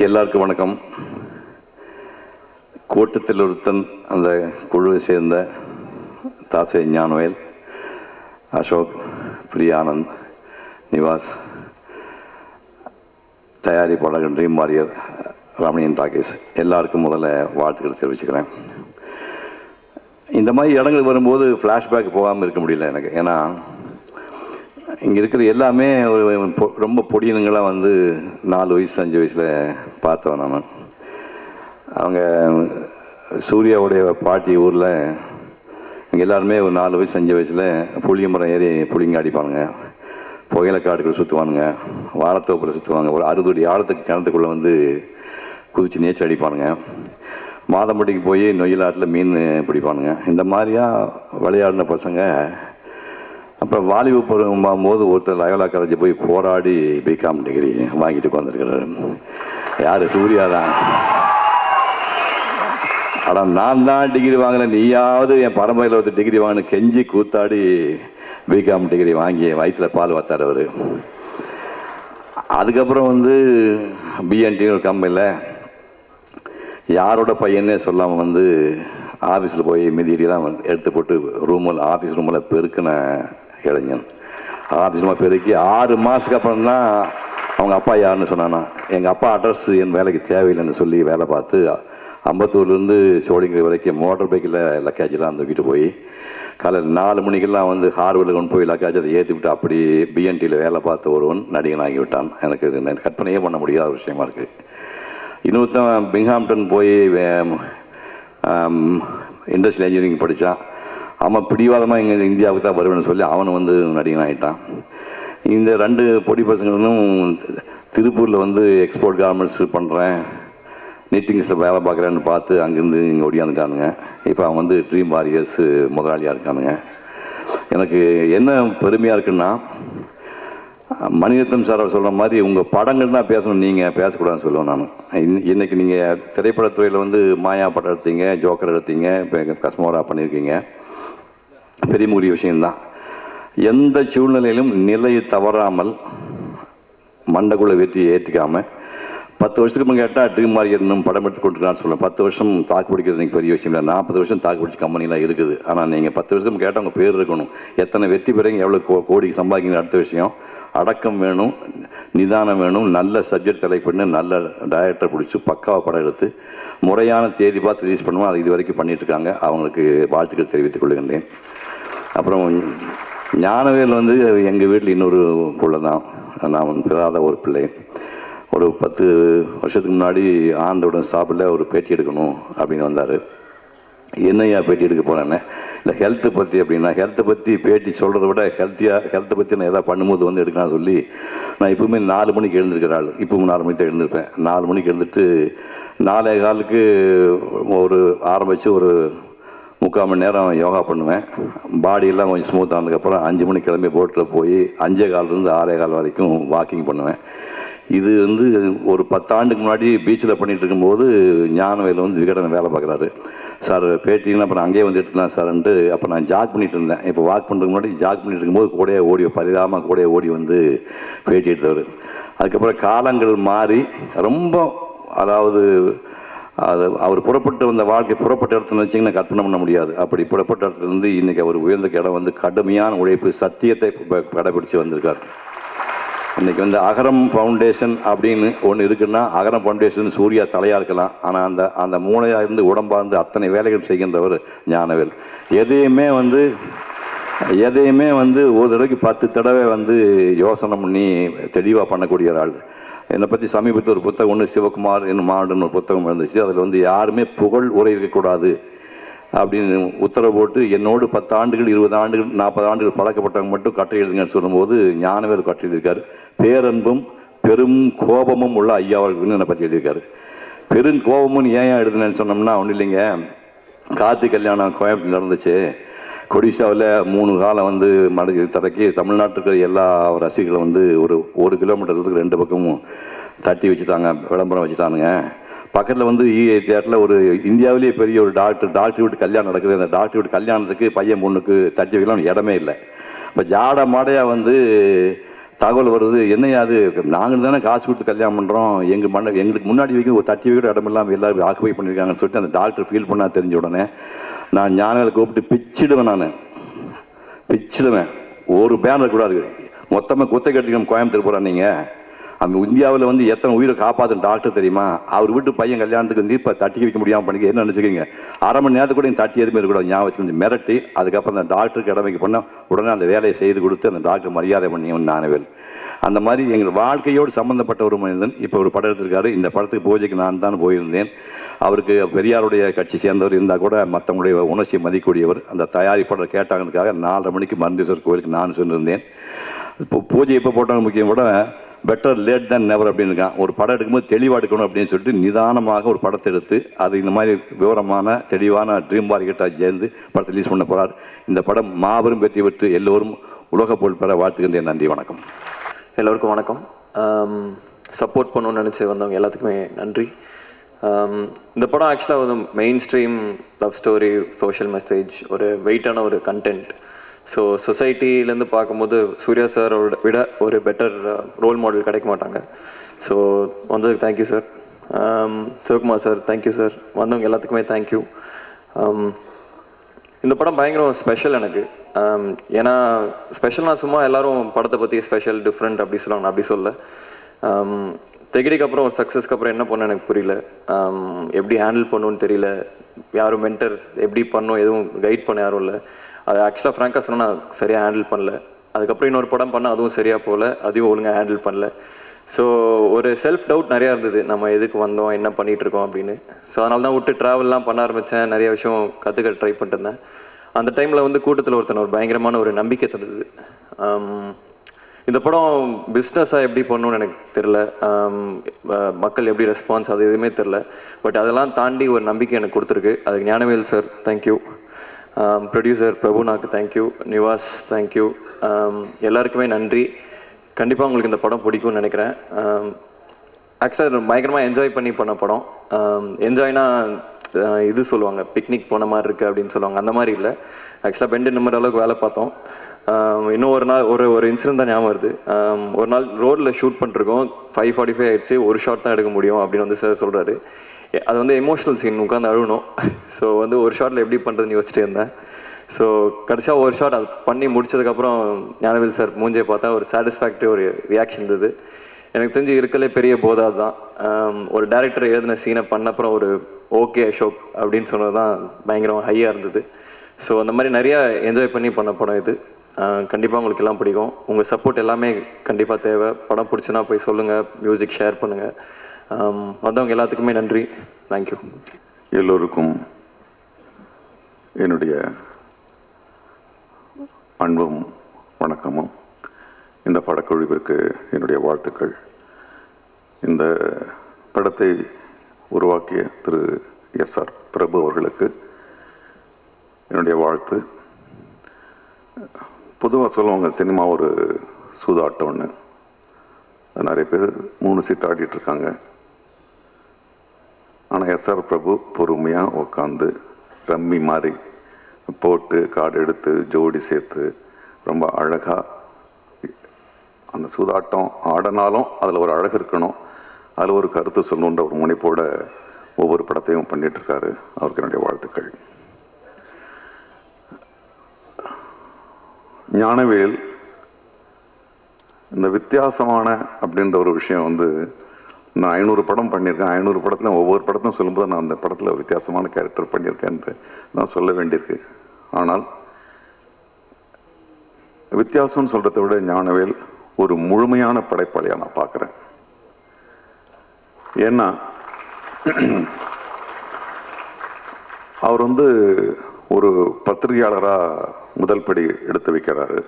எல்லாருக்கும் வணக்கம். கூட்டத்தில் ஒருத்தன் அந்த குழுவை சேர்ந்த தாசை ஞானவேல், அசோக், பிரியானந்த், நிவாஸ், தயாரிப்பாளர் ட்ரீம் வாரியர், ரமணியன் டாக்கீஸ் எல்லாருக்கும் முதல்ல வாழ்த்துக்கள் தெரிவிச்சுக்கிறேன். இந்த மாதிரி இடங்களுக்கு வரும்போது ஃப்ளாஷ்பேக் போகாமல் இருக்க முடியல எனக்கு. ஏன்னா இங்கே இருக்கிற எல்லாமே ரொம்ப பொடியனுங்களாம் வந்து 4 வயசு 5 வயசில் பார்த்தவன் நான். அவங்க சூர்யாவுடைய பாட்டி ஊரில் இங்கே எல்லாருமே ஒரு 4 வயசு 5 வயசில் புளிய மரம் ஏறி புளிங்க அடிப்பானுங்க, புகையில காடுகள் சுற்றுவானுங்க, வாரத்தோப்பில் சுற்றுவாங்க, ஒரு 60 அடி ஆழத்துக்கு கிணத்துக்குள்ளே வந்து குதித்து நீச்சல் அடிப்பானுங்க, மாதம்பட்டிக்கு போய் நொய்யலாட்டில் மீன் பிடிப்பானுங்க. இந்த மாதிரியா விளையாடின பசங்க அப்புறம் வாலிப பருவம் போது ஒருத்தர் லயோலா காலேஜ் போய் போராடி பிகாம் டிகிரி வாங்கிட்டு உட்காந்துருக்கிறாரு. யார்? சூர்யா தான். ஆனால் நான் தான் டிகிரி வாங்கினேன், நீயாவது என் பரம்பரையில் ஒருத்தர் டிகிரி வாங்கின கெஞ்சி கூத்தாடி பிகாம் டிகிரி வாங்கி வயிற்றில் பால் வாத்தார் அவர். அதுக்கப்புறம் வந்து பிஎன்டின்னு ஒரு கம்பெனியில் யாரோட பையனே சொல்லாமல் வந்து ஆஃபீஸில் போய் மிதியெல்லாம் எடுத்து போட்டு ஆஃபீஸ் ரூமில் பெருக்கின இளைஞன். ஆஃபீஸ் ரூமில் பெருக்கி 6 மாதத்துக்கு அப்புறம் தான் அவங்க அப்பா யாருன்னு சொன்னானா. எங்கள் அப்பா அட்ரஸ் என் வேலைக்கு தேவையில்லைன்னு சொல்லி வேலை பார்த்து அம்பத்தூர்லேருந்து சோழிங்கரை வரைக்கும் மோட்டர் பைக்கில் லக்கேஜெலாம் தூக்கிட்டு போய் காலையில் 4 மணிக்கெல்லாம் வந்து ஹார்வர்டில் கொண்டு போய் லக்கேஜ் அதை ஏற்றி விட்டு அப்படி பிஎன்டியில் வேலை பார்த்த ஒருவன் நடிகன் ஆகிவிட்டான். எனக்கு கற்பனையே பண்ண முடியாத விஷயமா இருக்குது. இன்னொருத்தன் பிங்ஹாம்டன் போய் இண்டஸ்ட்ரியல் இன்ஜினியரிங் படித்தான். அவன் பிடிவாதமாக இங்கே இந்தியாவுக்கு தான் வருவேன்னு சொல்லி அவன் வந்து நடிகன் ஆகிட்டான். இந்த 2 பொடி பசங்களும் திருப்பூரில் வந்து எக்ஸ்போர்ட் கார்மெண்ட்ஸ் பண்ணுறேன், நீட்டிங்ஸில் வேலை பார்க்குறேன்னு பார்த்து அங்கேருந்து இங்கே ஒடியாந்துட்டானுங்க. இப்போ அவன் வந்து ட்ரீம் வாரியர்ஸ் முதலாளியாக இருக்கானுங்க. எனக்கு என்ன பெருமையாக இருக்குன்னா, மணிரத்னம் சார் சொல்கிற மாதிரி உங்கள் படங்கள் தான் பேசணும், நீங்கள் பேசக்கூடாதுன்னு சொல்லுவேன் நான். இன்றைக்கி நீங்கள் திரைப்படத்துறையில் வந்து மாயா படம் எடுத்தீங்க, ஜோக்கர் எடுத்தீங்க, இப்போ கஸ்மோரா பண்ணியிருக்கீங்க, பெரிய முறிய விஷயம்தான். எந்த சூழ்நிலையிலும் நிலையை தவறாமல் மண்டக்குள்ள வெற்றியை ஏற்றிக்காமல் 10 வருஷத்துக்கு முன் கேட்டால் ட்ரீம் வாரியர் இன்னும் படம் எடுத்து கொண்டுருக்கான்னு சொல்லுவேன். 10 வருஷம் தாக்கு பிடிக்கிறது எனக்கு பெரிய விஷயம் இல்லை. 40 வருஷம் தாக்கு பிடிச்ச கம்பெனிலாம் இருக்குது. ஆனால் நீங்கள் 10 வருஷத்துக்கு கேட்டால் உங்கள் பேர் இருக்கணும். எத்தனை வெற்றி பெறீங்க, எவ்வளோ கோடிக்கு சம்பாதிக்கிற அடுத்த விஷயம். அடக்கம் வேணும், நிதானம் வேணும், நல்ல சப்ஜெக்ட் செலக்ட் பண்ணி நல்ல டைரக்டர் பிடிச்சி பக்காவாக படம் எடுத்து முறையான தேதி பார்த்து ரிலீஸ் பண்ணுவோம். அது இது வரைக்கும் பண்ணிகிட்ருக்காங்க. அவங்களுக்கு வாழ்த்துக்கள் தெரிவித்துக் கொள்கின்றேன். அப்புறம் ஞானவேல் வந்து எங்கள் வீட்டில் இன்னொரு பிள்ளை தான். நான் பிறாத ஒரு பிள்ளை. ஒரு 10 வருஷத்துக்கு முன்னாடி ஆண்டவுடன் சாப்பிடல ஒரு பேட்டி எடுக்கணும் அப்படின்னு வந்தார். என்னையா பேட்டி எடுக்க போகிறேன்னு, இல்லை ஹெல்த்தை பற்றி அப்படின்னா, ஹெல்த்தை பற்றி பேட்டி சொல்கிறத விட ஹெல்த்தை பற்றி நான் எதாவது பண்ணும்போது வந்து எடுக்கலாம்னு சொல்லி நான் இப்போவுமே 4 மணிக்கு எழுந்திருக்கிறாள். இப்போவும் 4 மணிக்கு தான் எழுந்திருப்பேன். 4 மணிக்கு எழுந்துட்டு 4:15 ஒரு ஆரம்பித்து ஒரு 3/4 மணி நேரம் யோகா பண்ணுவேன். பாடியெல்லாம் கொஞ்சம் ஸ்மூத் ஆனதுக்கப்புறம் 5 மணிக்கு கிளம்பி போட்டில் போய் 5:15 6:15 வரைக்கும் வாக்கிங் பண்ணுவேன். இது வந்து ஒரு 10 ஆண்டுக்கு முன்னாடி பீச்சில் பண்ணிகிட்டு இருக்கும்போது ஞானவேல் வந்து விகடனை வேலை பார்க்குறாரு. சார் பேட்டிங்கன்னா அப்புறம் அங்கேயே வந்து எடுத்துக்கலாம் சார்ன்ட்டு. அப்போ நான் ஜாக் பண்ணிகிட்டு இருந்தேன். இப்போ வாக் பண்ணுறதுக்கு முன்னாடி ஜாக் பண்ணிட்டு இருக்கும்போது கூடயே பரிதாபமாக ஓடி வந்து பேட்டி எடுத்தவர். அதுக்கப்புறம் காலங்கள் மாறி ரொம்ப, அதாவது அவர் புறப்பட்டு வந்த வாழ்க்கை புறப்பட்ட இடத்துல வச்சிங்கன்னா கற்பனை பண்ண முடியாது. அப்படி புறப்பட்ட இடத்துல இருந்து இன்றைக்கி அவர் உயர்ந்த இடம் வந்து கடுமையான உழைப்பு, சத்தியத்தை கடைபிடிச்சு வந்திருக்கார். இன்றைக்கி வந்து அகரம் ஃபவுண்டேஷன் அப்படின்னு ஒன்று இருக்குன்னா, அகரம் ஃபவுண்டேஷன் சூர்யா தலையாக இருக்கலாம். ஆனால் அந்த மூளையாக இருந்து உடம்பார்ந்து அத்தனை வேலைகள் செய்கின்றவர் ஞானவேல். எதையுமே வந்து ஒரு தடவைக்கு 10 தடவை வந்து யோசனை பண்ணி தெளிவாக பண்ணக்கூடிய ஆள். என்னை பற்றி சமீபத்தில் ஒரு புத்தகம் ஒன்று சிவகுமார் என்னும் மாவட்டம் ஒரு புத்தகம் இருந்துச்சு. அதில் வந்து யாருமே புகழ் உரை இருக்கக்கூடாது அப்படின்னு உத்தரவு போட்டு என்னோடு 10 ஆண்டுகள் 20 ஆண்டுகள் 40 ஆண்டுகள் பழக்கப்பட்டவங்க மட்டும் கட்டளை எழுதுங்கன்னு சொல்லும்போது ஞானவேல் கட்டளை எழுதியிருக்காரு. பேரன்பும் பெரும் கோபமும் உள்ள ஐயா அவர்கள் என்னை பற்றி எழுதியிருக்காரு. பெரும் கோபமும் ஏன் எழுதுனேன்னு சொன்னோம்னா ஒன்றும் இல்லைங்க. கார்த்திக் கல்யாணம் கோயம்புத்தூர் நடந்துச்சு. கொடிஷாவில் 3 காலம் வந்து மடக்கி தடக்கி தமிழ்நாட்டுக்கு எல்லா ரசிகர்களும் வந்து ஒரு 1 கிலோமீட்டர் தூரத்துக்கு 2 பக்கமும் தட்டி வச்சுட்டாங்க, விளம்பரம் வச்சுட்டானுங்க. பக்கத்தில் வந்து இஐ தியேட்டரில் ஒரு இந்தியாவிலேயே பெரிய ஒரு டாக்டர் வீட்டு கல்யாணம் நடக்குது. அந்த டாக்டர் வீட்டு கல்யாணத்துக்கு பையன் பொண்ணுக்கு தட்டி வைக்கலாம் இடமே இல்லை. இப்போ ஜாட மாடையாக வந்து தகவல் வருது. என்னையா அது, நாங்கள் தானே காசு கொடுத்து கல்யாணம் பண்ணுறோம், எங்களுக்கு முன்னாடி வைக்க ஒரு 30 வீடு இடம் இல்லாமல் எல்லாரும் ஆக்குபை பண்ணியிருக்காங்கன்னு சொல்லிட்டு அந்த டாக்டர் ஃபீல் பண்ணா தெரிஞ்ச உடனே நான் ஞானவேலை கூப்பிட்டு பிச்சிடுவேன். நான் பிச்சிடுவேன். ஒரு பேனர் கூடாது. மொத்தமாக குத்தை கட்டிக்கணும் கோயம்புத்தூர் போகிறேன். நீங்கள் அந்த இந்தியாவில் வந்து எத்தனை உயிரை காப்பாற்றுன டாக்டர் தெரியுமா? அவர் வீட்டு பையன் கல்யாணத்துக்கு வந்து இப்போ தட்டி வைக்க முடியாமல் பண்ணிக்க என்ன நினச்சிக்கிங்க? அரை மணி நேரத்துக்கு கூட தட்டி எதுவுமே இருக்கக்கூடாது. ஞாபகம் வச்சு மிரட்டி அதுக்கப்புறம் அந்த டாக்டருக்கு இடம் வைக்க பண்ண உடனே அந்த வேலையை செய்து கொடுத்து அந்த டாக்டர் மரியாதை பண்ணி ஞானவேல். அந்த மாதிரி எங்கள் வாழ்க்கையோடு சம்மந்தப்பட்ட ஒரு மனிதன் இப்போ ஒரு படம் எடுத்திருக்காரு. இந்த படத்துக்கு பூஜைக்கு நான் தான் போயிருந்தேன். அவருக்கு பெரியாருடைய கட்சி சேர்ந்தவர் இருந்தால் கூட மற்றவங்களுடைய உணர்ச்சியை மதிக்கூடியவர். அந்த தயாரிப்பாளர் கேட்டாங்கனுக்காக 4:30 மணிக்கு மருந்தீஸ்வரர் கோயிலுக்கு நான் சென்றிருந்தேன். இப்போ பூஜை எப்போ போட்டாங்க முக்கியம் கூட பெட்டர் லேட் தேன் நெவர் அப்படின்னு இருக்கான். ஒரு படம் எடுக்கும்போது தெளிவாக எடுக்கணும் அப்படின்னு சொல்லிட்டு நிதானமாக ஒரு படத்தை எடுத்து அது இந்த மாதிரி விவரமான தெளிவான ட்ரீம் மார்க்கெட்டாக சேர்ந்து படத்தை ரிலீஸ் பண்ண போகிறார். இந்த படம் மாபெரும் வெற்றி பெற்று எல்லோரும் உலக புகழ் பெற வாழ்த்துக்கின்றேன். நன்றி, வணக்கம். எல்லோருக்கும் வணக்கம். சப்போர்ட் பண்ணணும்னு நினச்சி வந்தவங்க எல்லாத்துக்குமே நன்றி. இந்த படம் ஆக்சுவலாக வந்து main stream love story, social message, ஒரு வெயிட்டான ஒரு கண்டென்ட். ஸோ சொசைட்டிலேருந்து பார்க்கும்போது சூர்யா சாரோட விட ஒரு பெட்டர் ரோல் மாடல் கிடைக்க மாட்டாங்க. ஸோ வந்ததுக்கு thank you sir. Sivakumar sir thank you sir. வந்தவங்க எல்லாத்துக்குமே தேங்க்யூ. இந்த படம் பயங்கரம் ஸ்பெஷல் எனக்கு. ஏன்னா ஸ்பெஷல்னா சும்மா எல்லாரும் படத்தை பற்றி ஸ்பெஷல் டிஃப்ரெண்ட் அப்படி சொல்லுவாங்க. நான் அப்படி சொல்ல, தெகிடிக்கு அப்புறம் ஒரு சக்ஸஸ்க்கு அப்புறம் என்ன பண்ண எனக்கு புரியல. எப்படி ஹேண்டில் பண்ணணும்னு தெரியல. யாரும் மென்டர் எப்படி பண்ணணும் எதுவும் கைட் பண்ண யாரும் இல்லை. அது ஆக்சுவலாக ஃப்ராங்காக சொன்னால் நான் சரியாக ஹேண்டில் பண்ணல. அதுக்கப்புறம் இன்னொரு படம் பண்ணால் அதுவும் சரியாக போகல, அதையும் ஒழுங்காக ஹேண்டில் பண்ணல. ஸோ ஒரு செல்ஃப் டவுட் நிறையா இருந்தது, நம்ம எதுக்கு வந்தோம் என்ன பண்ணிகிட்ருக்கோம் அப்படின்னு. ஸோ அதனால தான் விட்டு ட்ராவல்லாம் பண்ண ஆரம்பித்தேன். நிறைய விஷயம் கற்றுக்க ட்ரை பண்ணிட்டு இருந்தேன். அந்த டைமில் வந்து கூட்டத்தில் ஒரு பயங்கரமான ஒரு நம்பிக்கை தந்தது. இந்த படம் பிஸ்னஸாக எப்படி பண்ணணும்னு எனக்கு தெரில, மக்கள் எப்படி ரெஸ்பான்ஸ் அது எதுவுமே தெரில. பட் அதெல்லாம் தாண்டி ஒரு நம்பிக்கை எனக்கு கொடுத்துருக்கு. அதுக்கு ஞானவேல் சார் தேங்க்யூ, ப்ரொடியூசர் பிரபுனாக்கு தேங்க்யூ, நிவாஸ் தேங்க்யூ, எல்லாருக்குமே நன்றி. கண்டிப்பாக உங்களுக்கு இந்த படம் பிடிக்கும்னு நினைக்கிறேன். ஆக்சுவலாக பயங்கரமாக என்ஜாய் பண்ணி பண்ண படம். என்ஜாய்னா இது சொல்லுவாங்க பிக்னிக் போன மாதிரி இருக்குது அப்படின்னு சொல்லுவாங்க, அந்த மாதிரி இல்லை. ஆக்சுவலாக பெண்டு நிமிட அளவுக்கு வேலை பார்த்தோம். இன்னும் ஒரு நாள் ஒரு இன்சிடென்ட் தான் ஞாபகம் வருது. ஒரு நாள் ரோடில் ஷூட் பண்ணிருக்கோம், 5:45 ஆயிடுச்சு, ஒரு ஷாட் தான் எடுக்க முடியும் அப்படின்னு வந்து சார் சொல்கிறாரு. அது வந்து எமோஷ்னல் சீன், உட்காந்து அழுகணும். ஸோ வந்து ஒரு ஷாட்டில் எப்படி பண்ணுறதுன்னு யோசிச்சுட்டே இருந்தேன். ஸோ கடைசியாக ஒரு ஷாட் அது பண்ணி முடிச்சதுக்கப்புறம் ஞானவேல் சார் மூஞ்சியை பார்த்தா ஒரு சாட்டிஸ்ஃபேக்டரி ஒரு ரியாக்ஷன் இருந்தது. எனக்கு தெரிஞ்சு இருக்கலே பெரிய போதா தான். ஒரு டேரக்டர் எழுதின சீனை பண்ணப்புறம் ஒரு ஓகே அசோக் அப்படின்னு சொன்னது தான் பயங்கரம் ஹையாக இருந்தது. ஸோ அந்த மாதிரி நிறையா என்ஜாய் பண்ணி பண்ண படம் இது. கண்டிப்பாக உங்களுக்கு எல்லாம் பிடிக்கும். உங்கள் சப்போர்ட் எல்லாமே கண்டிப்பாக தேவை. படம் பிடிச்சுன்னா போய் சொல்லுங்கள், மியூசிக் ஷேர் பண்ணுங்கள். வந்தவங்க எல்லாத்துக்குமே நன்றி. தேங்க்யூ. எல்லோருக்கும் என்னுடைய அன்பும் வணக்கமும். இந்த படக்குழுவிற்கு என்னுடைய வாழ்த்துக்கள். இந்த படத்தை உருவாக்கிய திரு SR பிரபு அவர்களுக்கு என்னுடைய வாழ்த்து. பொதுவாக சொல்லுவாங்க சினிமா ஒரு சூதாட்டம்னு. நிறைய பேர் 3 சீட் ஆடிட்டுருக்காங்க. ஆனால் SR பிரபு பொறுமையாக உட்காந்து ரம்மி மாதிரி போட்டு கார்டு எடுத்து ஜோடி சேர்த்து ரொம்ப அழகாக அந்த சூதாட்டம் ஆடினாலும் அதில் ஒரு அழகு இருக்கணும், அதில் ஒரு கருத்து சொல்லணுன்ற ஒரு முனைப்போட ஒவ்வொரு படத்தையும் பண்ணிகிட்ருக்காரு. அவருக்கு என்னுடைய வாழ்த்துக்கள். ஞானவேல் இந்த வித்தியாசமான அப்படின்ற ஒரு விஷயம் வந்து நான் 500 படம் பண்ணியிருக்கேன். 500 படத்தில் ஒவ்வொரு படத்தையும் சொல்லும்போது நான் அந்த படத்தில் வித்தியாசமான கேரக்டர் பண்ணியிருக்கேன்னு நான் சொல்ல வேண்டியிருக்கு. ஆனால் வித்தியாசம்னு சொல்கிறத விட ஞானவேல் ஒரு முழுமையான படைப்பாளியாக நான் பார்க்குறேன். ஏன்னா அவர் வந்து ஒரு பத்திரிகையாளராக முதல் படி எடுத்து வைக்கிறாரு.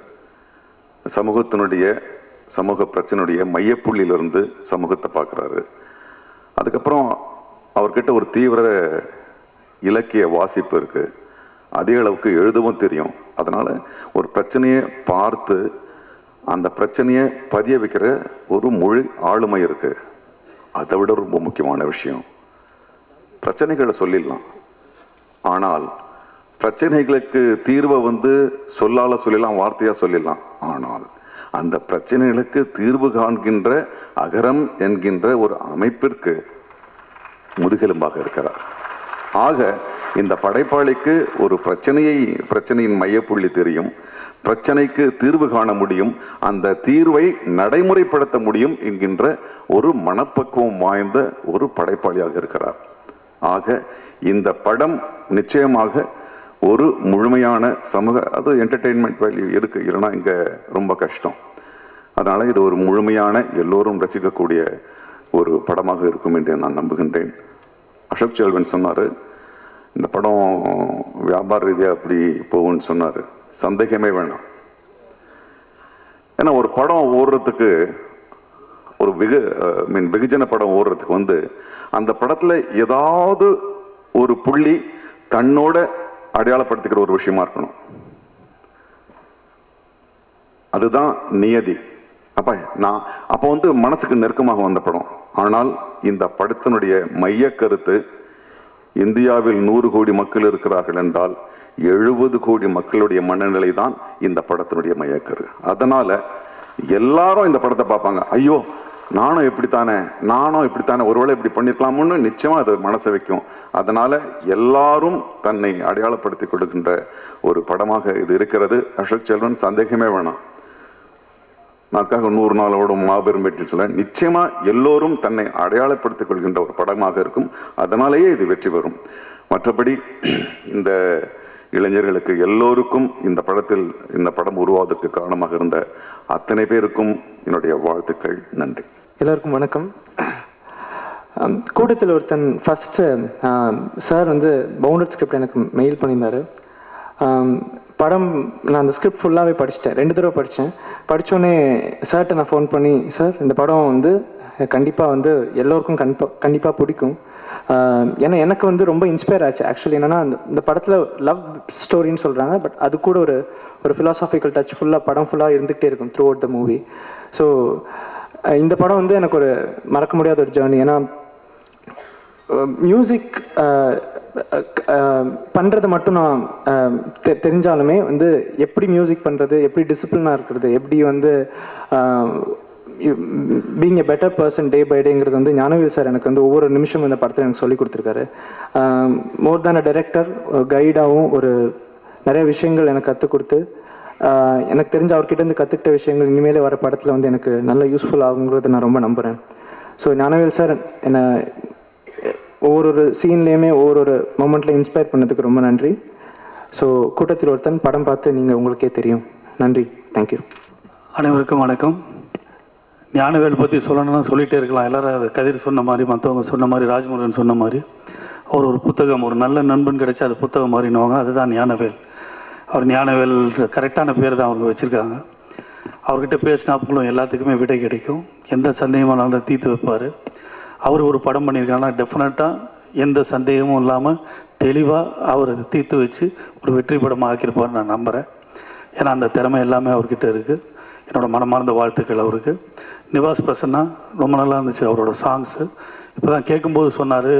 சமூக பிரச்சனையுடைய மையப்புள்ளியிலிருந்து சமூகத்தை பார்க்குறாரு. அதுக்கப்புறம் அவர்கிட்ட ஒரு தீவிர இலக்கிய வாசிப்பு இருக்குது, அதே அளவுக்கு எழுதவும் தெரியும். அதனால் ஒரு பிரச்சனையை பார்த்து அந்த பிரச்சனையை பதிய வைக்கிற ஒரு மொழி ஆளுமை இருக்குது. அதை விட ரொம்ப முக்கியமான விஷயம், பிரச்சனைகளை சொல்லிடலாம், ஆனால் பிரச்சனைகளுக்கு தீர்வை வந்து சொல்லலாம், வார்த்தையாக சொல்லிடலாம். ஆனால் அந்த பிரச்சனைகளுக்கு தீர்வு காண்கின்ற அகரம் என்கின்ற ஒரு அமைப்பிற்கு முதுகெலும்பாக இருக்கிறார். ஆக இந்த படைப்பாளிக்கு ஒரு பிரச்சனையின் மையப்புள்ளி தெரியும், பிரச்சனைக்கு தீர்வு காண முடியும், அந்த தீர்வை நடைமுறைப்படுத்த முடியும் என்கின்ற ஒரு மனப்பக்குவம் வாய்ந்த ஒரு படைப்பாளியாக இருக்கிறார். ஆக இந்த படம் நிச்சயமாக ஒரு முழுமையான சமூக, அது என்டர்டெயின்மெண்ட் வேல்யூ இருக்கு, இல்லைன்னா இங்க ரொம்ப கஷ்டம். அதனால இது ஒரு முழுமையான எல்லோரும் ரசிக்கக்கூடிய ஒரு படமாக இருக்கும் என்று நான் நம்புகின்றேன். அசோக் செல்வன் சொன்னாரு, இந்த படம் வியாபார ரீதியாக அப்படி போகும்னு சொன்னாரு. சந்தேகமே வேணாம். ஏன்னா ஒரு படம் ஓடுறதுக்கு, ஒரு வெகுஜன படம் ஓடுறதுக்கு அந்த படத்துல ஏதாவது ஒரு புள்ளி தன்னோட அடையாளப்படுத்திக்கிற ஒரு விஷயமா இருக்கணும். அதுதான் நியதி. அப்ப மனசுக்கு நெருக்கமாக வந்த படம். ஆனால் இந்த படத்தினுடைய மைய கருத்து, இந்தியாவில் 100 கோடி மக்கள் இருக்கிறார்கள் என்றால் 70 கோடி மக்களுடைய மனநிலை தான் இந்த படத்தினுடைய மையக்கரு. அதனால எல்லாரும் இந்த படத்தை பார்ப்பாங்க, ஐயோ நானும் இப்படித்தானே ஒருவேளை இப்படி பண்ணிருக்கலாம்னு நிச்சயமா அது மனசை வைக்கும். அதனால எல்லாரும் தன்னை அடையாளப்படுத்திக் கொடுக்கின்ற ஒரு படமாக இது இருக்கிறது. அசோக் செல்வன், சந்தேகமே வேணாம். நான்காக 100 நாளோட மாபெரும் வெற்றி சொல்ல, நிச்சயமா எல்லோரும் தன்னை அடையாளப்படுத்திக் கொள்கின்ற ஒரு படமாக இருக்கும். அதனாலேயே இது வெற்றி பெறும். மற்றபடி இந்த இளைஞர்களுக்கு எல்லோருக்கும் இந்த படம் உருவாவதற்கு காரணமாக இருந்த அத்தனை பேருக்கும் என்னுடைய வாழ்த்துக்கள். நன்றி. எல்லோருக்கும் வணக்கம். கூட்டத்தில் ஒருத்தன் ஃபஸ்ட்டு சார் பவுண்டட் ஸ்கிரிப்ட் எனக்கு மெயில் பண்ணியிருந்தார். படம் நான் அந்த ஸ்கிரிப்ட் ஃபுல்லாகவே படிச்சிட்டேன், 2 தடவை படித்தேன். படித்தோடனே சார்கிட்ட நான் ஃபோன் பண்ணி, சார் இந்த படம் கண்டிப்பாக எல்லோருக்கும் கண்டிப்பாக பிடிக்கும். ஏன்னா எனக்கு ரொம்ப இன்ஸ்பயர் ஆச்சு. ஆக்சுவலி என்னென்னா, இந்த படத்தில் லவ் ஸ்டோரின்னு சொல்கிறாங்க, பட் அது கூட ஒரு ஃபிலாசாபிக்கல் டச் படம் ஃபுல்லாக இருந்துகிட்டே இருக்கும் through out the movie. So இந்த படம் எனக்கு ஒரு மறக்க முடியாத ஒரு ஜேர்னி. ஏன்னா மியூசிக் பண்ணுறது மட்டும் நான் தெரிஞ்சாலுமே எப்படி மியூசிக் பண்ணுறது, எப்படி டிசிப்ளினாக இருக்கிறது, எப்படி being a better person day by டேங்கிறது ஞானவேல் சார் எனக்கு ஒவ்வொரு நிமிஷம் இந்த படத்தில் எனக்கு சொல்லி கொடுத்துருக்காரு. மோர் தேன் அ டைரக்டர், கைடாகவும் நிறைய விஷயங்கள் எனக்கு கற்றுக் கொடுத்து, எனக்கு தெரிஞ்ச அவர்கிட்ட கற்றுக்கிட்ட விஷயங்கள் இனிமேல் வர படத்தில் எனக்கு நல்ல யூஸ்ஃபுல் ஆகுங்கிறத நான் ரொம்ப நம்புகிறேன். ஸோ ஞானவேல் சார் என்னை ஒவ்வொரு சீன்லேயுமே ஒவ்வொரு மொமெண்ட்லையும் இன்ஸ்பயர் பண்ணதுக்கு ரொம்ப நன்றி. ஸோ கூட்டத்தில் ஒருத்தன் படம் பார்த்து நீங்கள் உங்களுக்கே தெரியும். நன்றி, தேங்க்யூ. அனைவருக்கும் வணக்கம். ஞானவேல் பற்றி சொல்லணும்னா சொல்லிகிட்டே இருக்கலாம். எல்லாரும் கதிர் சொன்ன மாதிரி, மற்றவங்க சொன்ன மாதிரி, ராஜ்முருகன் சொன்ன மாதிரி, அவர் ஒரு புத்தகம், ஒரு நல்ல நண்பன் கிடைச்சா அது புத்தகம் மாதிரின்னுவாங்க. அதுதான் ஞானவேல். அவர் ஞானவேல் கரெக்டான பேர் தான் அவங்க வச்சுருக்காங்க. அவர்கிட்ட பேசினாப்புகளும் எல்லாத்துக்குமே விடை கிடைக்கும். எந்த சந்தேகமானாலும் தீர்த்து வைப்பார். அவர் ஒரு படம் பண்ணியிருக்காங்கன்னா டெஃபினட்டாக எந்த சந்தேகமும் இல்லாமல் தெளிவாக அவர் அதை தீர்த்து வச்சு ஒரு வெற்றி படமாக ஆக்கியிருப்பார் நான் நம்புகிறேன். ஏன்னா அந்த திறமை எல்லாமே அவர்கிட்ட இருக்குது. என்னோடய மனமார்ந்த வாழ்த்துக்கள் அவருக்கு. நிவாஸ் பிரசன்னா ரொம்ப நல்லா இருந்துச்சு அவரோட சாங்ஸு. இப்போ தான் கேட்கும்போது சொன்னார்,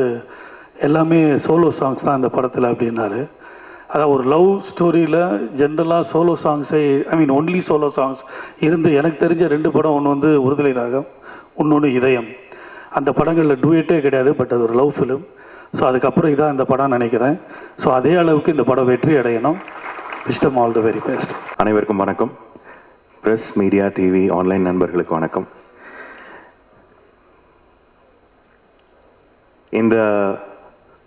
எல்லாமே சோலோ சாங்ஸ் தான் இந்த படத்தில் அப்படின்னாரு. அதாவது ஒரு லவ் ஸ்டோரியில் ஜென்ரலாக சோலோ சாங்ஸே, ஒன்லி சோலோ சாங்ஸ் இருந்து எனக்கு தெரிஞ்ச 2 படம், ஒன்று உறுதலை ராகம், இன்னொன்று இதயம். அந்த படங்களில் டூயட்டே கிடையாது, பட் அது ஒரு லவ் ஃபிலிம். ஸோ அதுக்கப்புறம் இதான் இந்த படம் நினைக்கிறேன். ஸோ அதே அளவுக்கு இந்த படம் வெற்றி அடையணும். Wish them all the very best. அனைவருக்கும் வணக்கம். ப்ரெஸ், மீடியா, டிவி, ஆன்லைன் நண்பர்களுக்கு வணக்கம். இந்த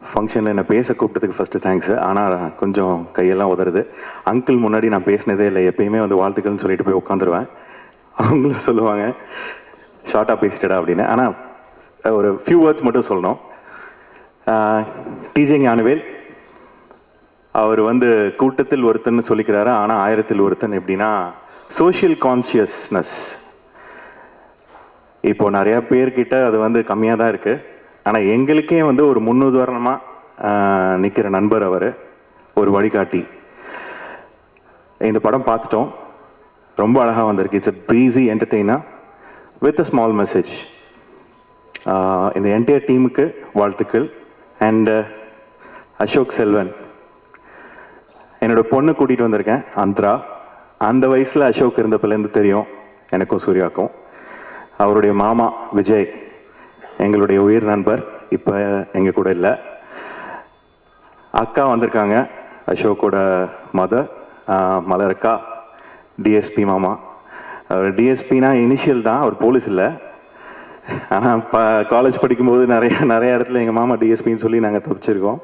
ஃபங்க்ஷன் என்னை பேச கூப்பிட்டதுக்கு ஃபஸ்ட்டு தேங்க்ஸு. ஆனால் கொஞ்சம் கையெல்லாம் உதறுது. அங்கிள் முன்னாடி நான் பேசினதே இல்லை. எப்பயுமே வாழ்த்துக்கள்னு சொல்லிட்டு போய் உட்காந்துருவேன். அவங்களும் சொல்லுவாங்க ஷார்ட்டாக பேசிட்டடா அப்படின்னு. ஆனால் ஒரு ஃபியூ வேர்ட்ஸ் மட்டும் சொல்லணும். டிஜே ஞானவேல் அவர் கூட்டத்தில் ஒருத்தன்னு சொல்லிக்கிறாரு, ஆனால் 1000 ஒருத்தன். எப்படின்னா சோஷியல் கான்ஷியஸ்னஸ் இப்போ நிறையா பேர்கிட்ட அது கம்மியாக தான் இருக்குது. ஆனால் எங்களுக்கே ஒரு முன்னுதாரணமாக நிற்கிற நண்பர் அவர், ஒரு வழிகாட்டி. இந்த படம் பார்த்துட்டோம், ரொம்ப அழகாக வந்திருக்கு. It's a breezy entertainer with a small message. இந்த என்டையர் டீமுக்கு வாழ்த்துக்கள். அண்ட் அசோக் செல்வன், என்னோட பொண்ணு கூட்டிகிட்டு வந்திருக்கேன், அந்த்ரா. அந்த வயசில் அசோக் இருந்தப்பிலேருந்து தெரியும். எனக்கும் சூர்யாவுக்கும். அவருடைய மாமா விஜய் எங்களுடைய உயிர் நண்பர், இப்போ எங்கள் கூட இல்லை. அக்கா வந்திருக்காங்க, அசோக்கோட மதர் மலரக்கா, டிஎஸ்பி மாமா. அவர் டிஎஸ்பினா இனிஷியல் தான், அவர் போலீஸ் இல்லை. ஆனால் காலேஜ் படிக்கும்போது நிறைய இடத்துல எங்கள் மாமா டிஎஸ்பின்னு சொல்லி நாங்கள் தப்பிச்சிருக்கோம்.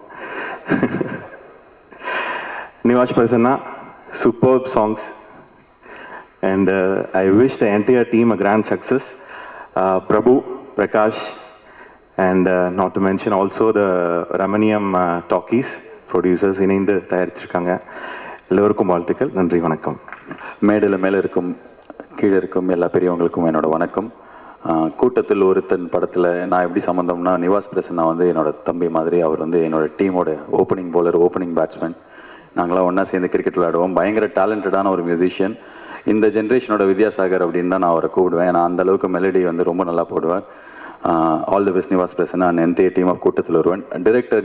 Nivash Prasanna, superb songs, and I wish the entire team a grand success. Prabhu, Prakash, and not to mention also the Ramaniyam Talkies producers இணைந்து தயாரிச்சிருக்காங்க. எல்லோருக்கும் வாழ்த்துக்கள். நன்றி, வணக்கம். மேடையில் மேலே இருக்கும் கீழே இருக்கும் எல்லா பெரியவங்களுக்கும் என்னோட வணக்கம். கூட்டத்தில் ஒருத்தன் படத்தில் நான் எப்படி சம்மந்தம்னா, நிவாஸ் பிரசன்னா வந்து என்னோட தம்பி மாதிரி. அவர் வந்து என்னோட டீமோட ஓப்பனிங் பவுலர், ஓப்பனிங் பேட்ஸ்மேன். நாங்களாம் ஒன்றா சேர்ந்து கிரிக்கெட் விளையாடுவோம். பயங்கர டேலண்டடான ஒரு மியூசிஷியன். இந்த ஜென்ரேஷனோட வித்யாசாகர் அப்படின்னு தான் நான் அவரை கூப்பிடுவேன். நான் அந்த அளவுக்கு மெலடி வந்து ரொம்ப நல்லா போடுவேன். All the best Nivas Prasanna and entire team of கூட்டத்தில் ஒருவன். டைரக்டர்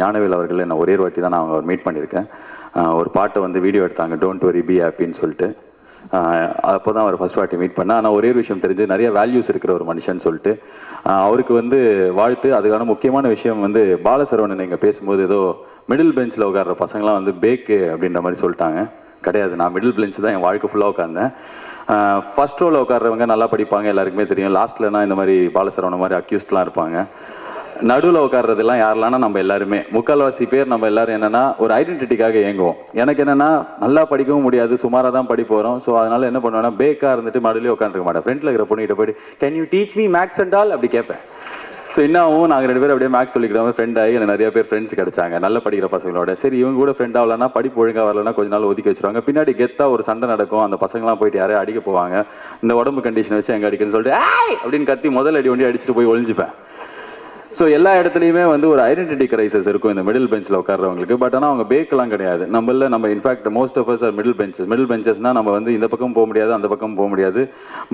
ஞானவேல் அவர்கள் என்ன ஒரே வாட்டி தான் நான் அவர் மீட் பண்ணியிருக்கேன். ஒரு பாட்டை வந்து வீடியோ எடுத்தாங்க, டோன்ட் வரி பி ஹாப்பின்னு சொல்லிட்டு. அப்போ தான் அவர் ஃபர்ஸ்ட் வாட்டி மீட் பண்ணேன். ஆனால் ஒரே ஒரு விஷயம் தெரிஞ்சு, நிறைய வேல்யூஸ் இருக்கிற ஒரு மனுஷன் சொல்லிட்டு அவருக்கு வந்து வாழ்த்து. அதுக்கான முக்கியமான விஷயம் வந்து பாலசரவணன் இங்கே பேசும்போது ஏதோ மிடில் பெஞ்சில் உட்கார்ற பசங்களாம் வந்து பேக்கு அப்படின்ற மாதிரி சொல்லிட்டாங்க. கிடையாது, நான் மிடில் பெஞ்ச் தான் என் வாழ்க்கை ஃபுல்லாக உட்காந்தேன். ஃபர்ஸ்ட் ரோவில் உட்கார்றவங்க நல்லா படிப்பாங்க, எல்லாருக்குமே தெரியும். லாஸ்ட்லனா இந்த மாதிரி பாலசரவணன் மாதிரி அக்யூஸ்ட்லாம் இருப்பாங்க. நடுவில் உட்கார்றதெல்லாம் யாரெல்லாம்னா நம்ம எல்லாருமே, முக்கால்வாசி பேர் நம்ம எல்லாரும் என்னன்னா ஒரு ஐடென்டிட்டிக்காக இயங்குவோம். எனக்கு என்னன்னா நல்லா படிக்கவும் முடியாது, சுமாராக தான் படிப்பு வரும். ஸோ அதனால என்ன பண்ணுவேன்னா, பேக்காக இருந்துட்டு மறுபடியும் உட்காந்துருக்க மாட்டேன். ஃப்ரெண்டில் இருக்கிற பொண்ணுகிட்ட போய்ட்டு can you teach me maths and all அப்படி கேட்பேன். ஸோ இன்னும் நாங்கள் 2 பேரும் அப்படியே மேக்ஸ் சொல்லிக்கிறோம். ஃப்ரெண்ட் ஆகி எனக்கு நிறைய பேர் ஃப்ரெண்ட்ஸ் கிடைச்சாங்க, நல்ல படிக்கிற பசங்களோட. சரி, இவங்க கூட ஃப்ரெண்ட் ஆகலன்னா படிப்பு ஒழுங்காக வரலன்னா கொஞ்ச நாள் ஒதுக்கி வச்சுருவாங்க. பின்னாடி கெத்தாக ஒரு சண்டை நடக்கும். அந்த பசங்களாம் போயிட்டு யாரையும் அடிக்க போவாங்க. இந்த உடம்பு கண்டிஷன் வச்சு எங்கே அடிக்கணும்னு சொல்லிட்டு ஆய் அப்படின்னு கத்தி முதல் அடி ஒண்டி அடிச்சுட்டு போய் ஒளிஞ்சுப்பேன். ஸோ எல்லா இடத்துலையுமே வந்து ஒரு ஐடென்டிட்டி கிரைசஸ் இருக்கும் இந்த மிடில் பெஞ்சில் உட்கார்றவங்களுக்கு. பட் ஆனால் அவங்க பேக்கெலாம் கிடையாது. நம்ம in fact most of us are middle பெஞ்சஸ்னால் நம்ம வந்து இந்த பக்கம் போக முடியாது, அந்த பக்கம் போக முடியாது.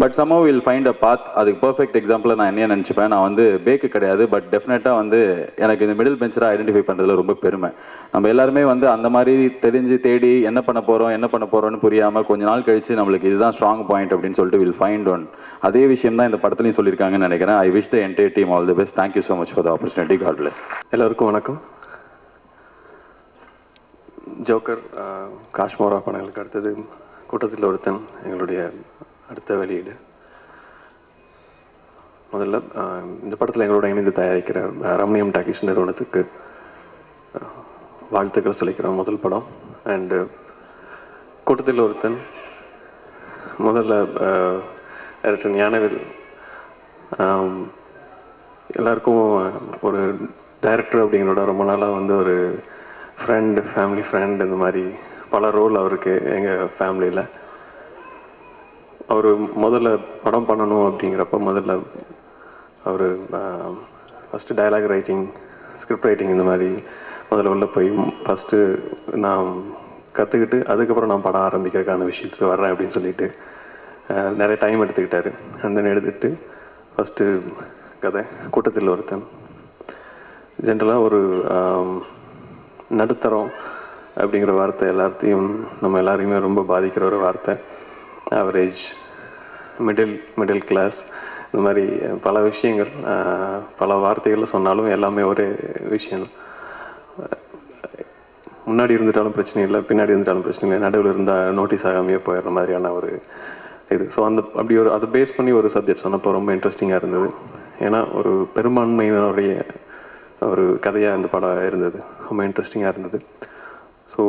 But somehow we'll find a path. அதுக்கு பர்ஃபெக்ட் எக்ஸாம்பிளாக நான் என்ன நினச்சிப்பேன், நான் வந்து பேக்கு கிடையாது, பட் டெஃபினட்டாக வந்து எனக்கு இந்த மிடில் பெஞ்சராக ஐடென்டிஃபை பண்ணுறதுல ரொம்ப பெருமை. நம்ம எல்லாருமே வந்து அந்த மாதிரி தெரிஞ்சு தேடி என்ன பண்ண போகிறோம்னு புரியாமல் கொஞ்ச நாள் கழிச்சு நம்மளுக்கு இதுதான் ஸ்ட்ராங் பாயிண்ட் அப்படின்னு சொல்லிட்டு வில் ஃபைண்ட் ஒன். அதே விஷயம் தான் இந்த படத்துலையும் சொல்லியிருக்காங்கன்னு நினைக்கிறேன். I wish the entire team all the best. Thank you so much for the opportunity. God bless. எல்லோருக்கும் வணக்கம். ஜோக்கர், காஷ்மோரா படங்களுக்கு அடுத்தது கூட்டத்தில் ஒருத்தன் எங்களுடைய அடுத்த வெளியீடு. முதல்ல இந்த படத்தில் எங்களோட இணைந்து தயாரிக்கிற ரமணியம் டாக்கீஸ் நிறுவனத்துக்கு வாழ்த்துக்கள் சொல்லிக்கிறோம். முதல் படம். அண்டு கூட்டத்தில் ஒருத்தன் முதல்ல டைரக்டர் ஞானவேல். எல்லாருக்கும் ஒரு டைரக்டர் அப்படிங்கிறோட ரொம்ப நாளாக வந்து ஒரு ஃப்ரெண்ட், ஃபேமிலி ஃப்ரெண்ட், இந்த மாதிரி பல ரோல் அவருக்கு எங்கள் ஃபேமிலியில். அவர் முதல்ல படம் பண்ணணும் அப்படிங்கிறப்ப முதல்ல அவர் first dialogue writing, script writing இந்த மாதிரி முதல்ல உள்ள போய் ஃபஸ்ட்டு நான் கற்றுக்கிட்டு அதுக்கப்புறம் நான் படம் ஆரம்பிக்கிறதுக்கான விஷயத்துக்கு வர்றேன் அப்படின்னு சொல்லிட்டு நிறைய டைம் எடுத்துக்கிட்டாரு. அந்த எடுத்துக்கிட்டு ஃபஸ்ட்டு கதை கூட்டத்தில் ஒருத்தன் ஜென்ரலாக ஒரு நடுத்தரம் அப்படிங்கிற வார்த்தை எல்லாத்தையும் நம்ம எல்லாரையுமே ரொம்ப பாதிக்கிற ஒரு வார்த்தை. ஆவரேஜ், மிடில் கிளாஸ், இந்த மாதிரி பல விஷயங்கள், பல வார்த்தைகள் சொன்னாலும் எல்லாமே ஒரே விஷயம். முன்னாடி இருந்துட்டாலும் பிரச்சனை இல்லை, பின்னாடி இருந்துட்டாலும் பிரச்சனை இல்லை, நடுவில் இருந்தால் நோட்டீஸ் ஆகாமையே போயிடுற மாதிரியான ஒரு இது. ஸோ அப்படி அதை பேஸ் பண்ணி ஒரு சப்ஜெக்ட் சொன்னப்போ ரொம்ப இன்ட்ரெஸ்டிங்காக இருந்தது. ஏன்னா ஒரு பெரும்பான்மையினருடைய ஒரு கதையாக இந்த படம் இருந்தது, ரொம்ப இன்ட்ரெஸ்டிங்காக இருந்தது. ஸோ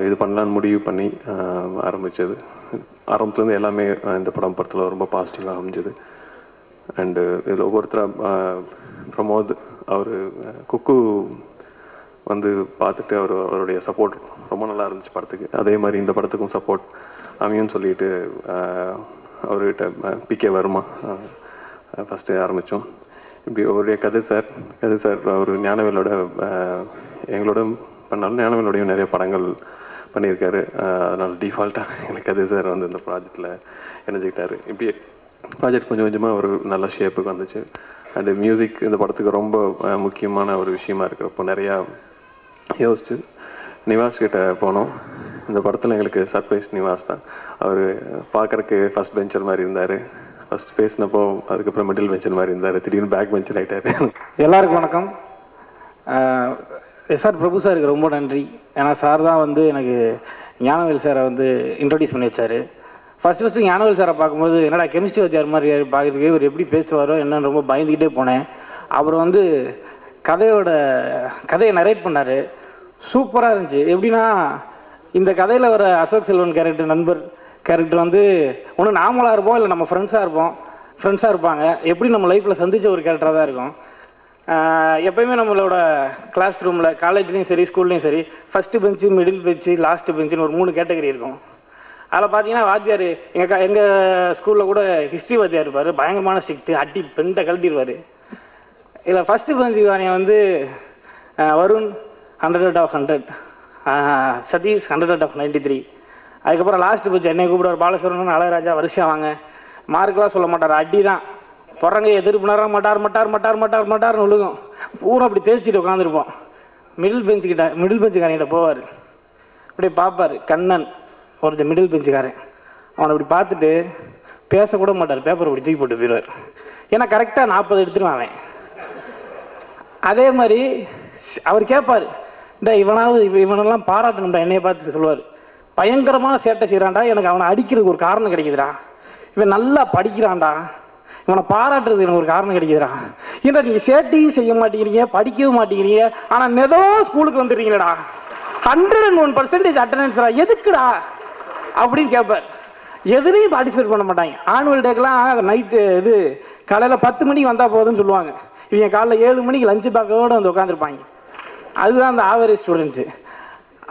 இது பண்ணலான்னு முடிவு பண்ணி ஆரம்பித்தது. ஆரம்பத்துலேருந்து எல்லாமே இந்த படம் படத்தில் ரொம்ப பாசிட்டிவாக அமைஞ்சது. அண்டு இதில் ஒவ்வொருத்தராக பிரமோத் அவர் குக்கு வந்து பார்த்துட்டு அவருடைய சப்போர்ட் ரொம்ப நல்லா இருந்துச்சு படத்துக்கு. அதே மாதிரி இந்த படத்துக்கும் சப்போர்ட் அமையும்னு சொல்லிட்டு அவர்கிட்ட பிகே வர்மா ஃபஸ்ட்டு ஆரம்பித்தோம். இப்படி அவருடைய கதிர் சார் அவர் ஞானவேலோட எங்களோட பண்ணாலும் ஞானவேலோடையும் நிறைய படங்கள் பண்ணியிருக்காரு. அதனால் டிஃபால்ட்டாக எனக்கு கதிர் சார் வந்து இந்த ப்ராஜெக்டில் இணைஞ்சிக்கிட்டாரு. இப்படி ப்ராஜெக்ட் கொஞ்சம் கொஞ்சமாக ஒரு நல்ல ஷேப்புக்கு வந்துச்சு. அண்டு மியூசிக் இந்த படத்துக்கு ரொம்ப முக்கியமான ஒரு விஷயமா இருக்கிறப்போ நிறையா யோசிச்சு நிவாஸ் கிட்ட போனோம். இந்த படத்தில் எங்களுக்கு சர்ப்ரைஸ் நிவாஸ் தான். அவர் பார்க்குறக்கு ஃபர்ஸ்ட் பெஞ்சர் மாதிரி இருந்தார். ஃபர்ஸ்ட் பேசினப்போ அதுக்கப்புறம் மிடில் பெஞ்சர் மாதிரி இருந்தார். திடீர்னு பேக் பெஞ்சர் ஆகிட்டார். எல்லாருக்கும் வணக்கம். எஸ்ஆர் பிரபு சாருக்கு ரொம்ப நன்றி. ஏன்னா சார் தான் வந்து எனக்கு ஞானவேல் சாரை வந்து இன்ட்ரடியூஸ் பண்ணி வச்சார். ஃபஸ்ட்டு ஞானவேல் சாரை பார்க்கும்போது என்னடா கெமிஸ்ட்ரி வச்சார் மாதிரி பார்க்குறதுக்கு இவர் எப்படி பேசுவாரோ என்னன்னு ரொம்ப பயந்துக்கிட்டே போனேன். அப்புறம் வந்து கதையை நரேட் பண்ணார். சூப்பராக இருந்துச்சு. எப்படின்னா இந்த கதையில் வர அசோக் செல்வன் கேரக்டர், நண்பர் கேரக்டர் வந்து ஒன்று நார்மலாக இருப்போம், இல்லை நம்ம ஃப்ரெண்ட்ஸாக இருப்பாங்க. எப்படி நம்ம லைஃப்பில் சந்தித்த ஒரு கேரக்டராக தான் இருக்கும். எப்போயுமே நம்மளோட கிளாஸ் ரூமில், காலேஜ்லேயும் சரி ஸ்கூல்லேயும் சரி, ஃபஸ்ட்டு பெஞ்சு, மிடில் பெஞ்சு, லாஸ்ட்டு பெஞ்சுன்னு ஒரு 3 கேட்டகரி இருக்கும். அதில் பார்த்தீங்கன்னா வாத்தியார், எங்கள் ஸ்கூலில் கூட ஹிஸ்ட்ரி வாத்தியார் இருப்பார். பயங்கரமான ஸ்ட்ரிக்ட்டு, அடி பெண்டை கழட்டிடுவார். இதில் ஃபஸ்ட்டு பெஞ்சுக்காரங்க வந்து வருண் 100/100, சதீஷ் 100/93. அதுக்கப்புறம் லாஸ்ட்டு பெஞ்சு என்னை கூப்பிடுவார் பாலசுவரன், அழகராஜா, வரிசையாக வாங்க. மார்க்கெலாம் சொல்ல மாட்டார், அடி தான். பிறங்க எதிர்ப்பு நேரம் மட்டார்னு விழுகும். பூரா அப்படி தேய்ச்சிட்டு உட்காந்துருப்போம். மிடில் பெஞ்சுக்காரங்கிட்ட போவார். அப்படியே பார்ப்பார். கண்ணன் ஒருத்தர் மிடில் பெஞ்சுக்காரன். அவனை அப்படி பார்த்துட்டு பேசக்கூட மாட்டார். பேப்பரை அப்படி தூக்கி போட்டு போயிடுவார். ஏன்னா கரெக்டாக 40 எடுத்துருவான் அவன். அதே மாதிரி அவர் கேட்பார், இந்த இவனெல்லாம் பாராட்டணும்டா. என்னைய பார்த்து சொல்லுவார், பயங்கரமான சேட்டை செய்கிறான்டா, எனக்கு அவனை அடிக்கிறதுக்கு ஒரு காரணம் கிடைக்குதுடா. இவன் நல்லா படிக்கிறான்டா, இவனை பாராட்டுறதுக்கு எனக்கு ஒரு காரணம் கிடைக்குதுடா. ஏன்னா நீங்கள் சேட்டையும் செய்ய மாட்டேங்கிறீங்க, படிக்கவும் மாட்டேங்கிறீங்க, ஆனால் ஏதோ ஸ்கூலுக்கு வந்துடுறீங்களடா. 101% அட்டண்டன்ஸ்டா, எதுக்குடா அப்படின்னு கேட்பார். எதுலேயும் பார்ட்டிசிபேட் பண்ண மாட்டாங்க. ஆனுவல் டேக்கெலாம் நைட்டு காலையில் 10 மணிக்கு வந்தால் போதும்னு சொல்லுவாங்க. இவங்க காலைல 7 மணிக்கு லஞ்சு பேக்கோடு வந்து உட்காந்துருப்பாங்க. அதுதான் அந்த ஆவரேஜ் ஸ்டூடெண்ட்ஸு.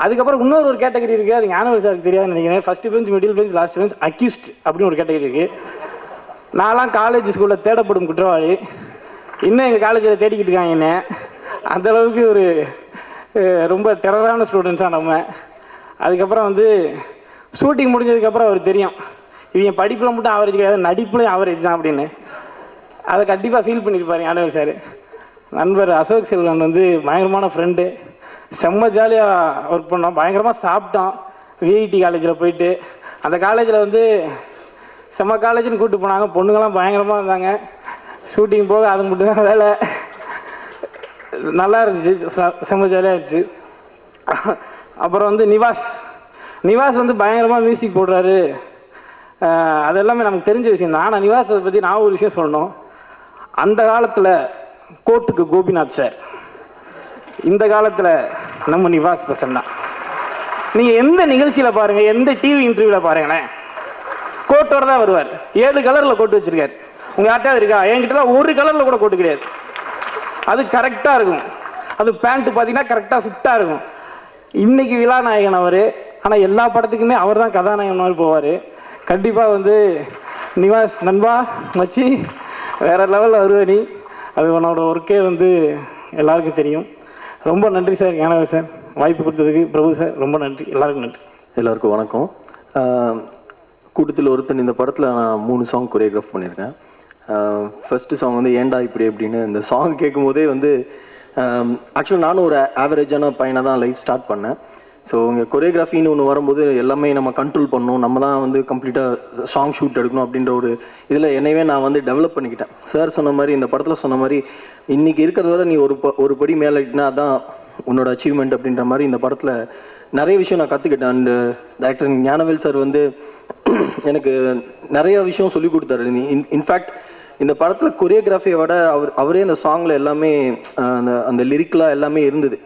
அதுக்கப்புறம் இன்னொரு கேட்டகரி இருக்குது, அது ஞானவேல் சாருக்கு தெரியாதுன்னு நினைக்கிறேன். First bench, middle bench, last bench, accused அப்படின்னு ஒரு கேட்டகரி இருக்குது. நான்லாம் காலேஜ் ஸ்கூலில் தேடப்படும் குற்றவாளி. இன்னும் எங்கள் காலேஜில் தேடிக்கிட்டு இருக்காங்க என்ன. அந்தளவுக்கு ஒரு ரொம்ப டெரரான ஸ்டூடெண்ட்ஸாக நம்ம. அதுக்கப்புறம் வந்து ஷூட்டிங் முடிஞ்சதுக்கப்புறம் அவர் தெரியும், இவங்க படிப்பில் மட்டும் ஆவரேஜ் கிடையாது, நடிப்புலையும் ஆவரேஜ் தான் அப்படின்னு. அதை கண்டிப்பாக ஃபீல் பண்ணியிருப்பார் ஞானவேல் சார். நண்பர் அசோக் செல்வன் வந்து பயங்கரமான ஃப்ரெண்டு. செம்ம ஜாலியாக ஒர்க் பண்ணோம், பயங்கரமாக சாப்பிட்டோம். விஐடி காலேஜில் போயிட்டு, அந்த காலேஜில் வந்து செம்ம காலேஜ்னு கூப்பிட்டு போனாங்க. பொண்ணுங்கள்லாம் பயங்கரமாக இருந்தாங்க. ஷூட்டிங் போக அது மட்டும் தான் வேலை. நல்லா இருந்துச்சு, செம்ம ஜாலியாக இருந்துச்சு. அப்புறம் வந்து நிவாஸ் வந்து பயங்கரமாக மியூசிக் போடுறாரு. அது எல்லாமே நமக்கு தெரிஞ்ச விஷயம் தான். ஆனால் நிவாஸை பற்றி நான் ஒரு விஷயம் சொல்லணும். அந்த காலத்தில் கோர்ட்டுக்கு கோபிநாத் சார், இந்த காலத்தில் நம்ம நிவாஸ் பசன் தான். நீங்கள் எந்த நிகழ்ச்சியில் பாருங்கள், எந்த டிவி இன்டர்வியூவில் பாருங்களேன், கோட்டோட தான் வருவார். 7 கலரில் கோட்டு வச்சுருக்காரு. உங்கள் யார்ட்டாவது இருக்கா? என்கிட்டலாம் ஒரு கலரில் கூட கோட்டு கிடையாது. அது கரெக்டாக இருக்கும். அது பேண்ட்டு பார்த்தீங்கன்னா கரெக்டாக ஃபிட்டாக இருக்கும். இன்றைக்கி விழாநாயகன் அவர். ஆனால் எல்லா படத்துக்குமே அவர் தான் கதாநாயகன் மாதிரி போவார். கண்டிப்பாக வந்து நிவாஸ் நண்பா மச்சி வேறு லெவலில் வருவேன். அது உன்னோட ஒர்க்கே வந்து எல்லாருக்கும் தெரியும். ரொம்ப நன்றி சார், ஞானவேல் சார், வாய்ப்பு கொடுத்ததுக்கு. பிரபு சார் ரொம்ப நன்றி. எல்லாருக்கும் நன்றி. எல்லாருக்கும் வணக்கம். கூட்டத்தில் ஒருத்தன் இந்த படத்தில் நான் 3 சாங் கொரியோகிராஃப் பண்ணியிருக்கேன். ஃபஸ்ட்டு சாங் வந்து ஏண்டா இப்படி அப்படின்னு. இந்த சாங் கேட்கும்போதே வந்து ஆக்சுவலாக நானும் ஒரு ஆவரேஜான பையனை தான் லைஃப் ஸ்டார்ட் பண்ணேன். ஸோ இங்கே கொரியோகிராஃபின்னு ஒன்று வரும்போது எல்லாமே நம்ம கண்ட்ரோல் பண்ணணும், நம்ம தான் வந்து கம்ப்ளீட்டாக சாங் ஷூட் எடுக்கணும் அப்படின்ற ஒரு இதில் என்னையவே நான் வந்து டெவலப் பண்ணிக்கிட்டேன். சார் சொன்ன மாதிரி, இந்த படத்தில் சொன்ன மாதிரி, இன்றைக்கி இருக்கிறத விட நீ ஒரு படி மேலே இட்டுனா அதான் உன்னோட அச்சீவ்மெண்ட் அப்படின்ற மாதிரி இந்த படத்தில் நிறைய விஷயம் நான் கற்றுக்கிட்டேன். அண்ட் டைரக்டர் ஞானவேல் சார் வந்து எனக்கு நிறைய விஷயம் சொல்லி கொடுத்தாரு. இன்ஃபேக்ட் இந்த படத்தில் கொரியோகிராஃபியை விட அவரே இந்த சாங்கில் எல்லாமே அந்த லிரிக்லாம் எல்லாமே இருந்தது.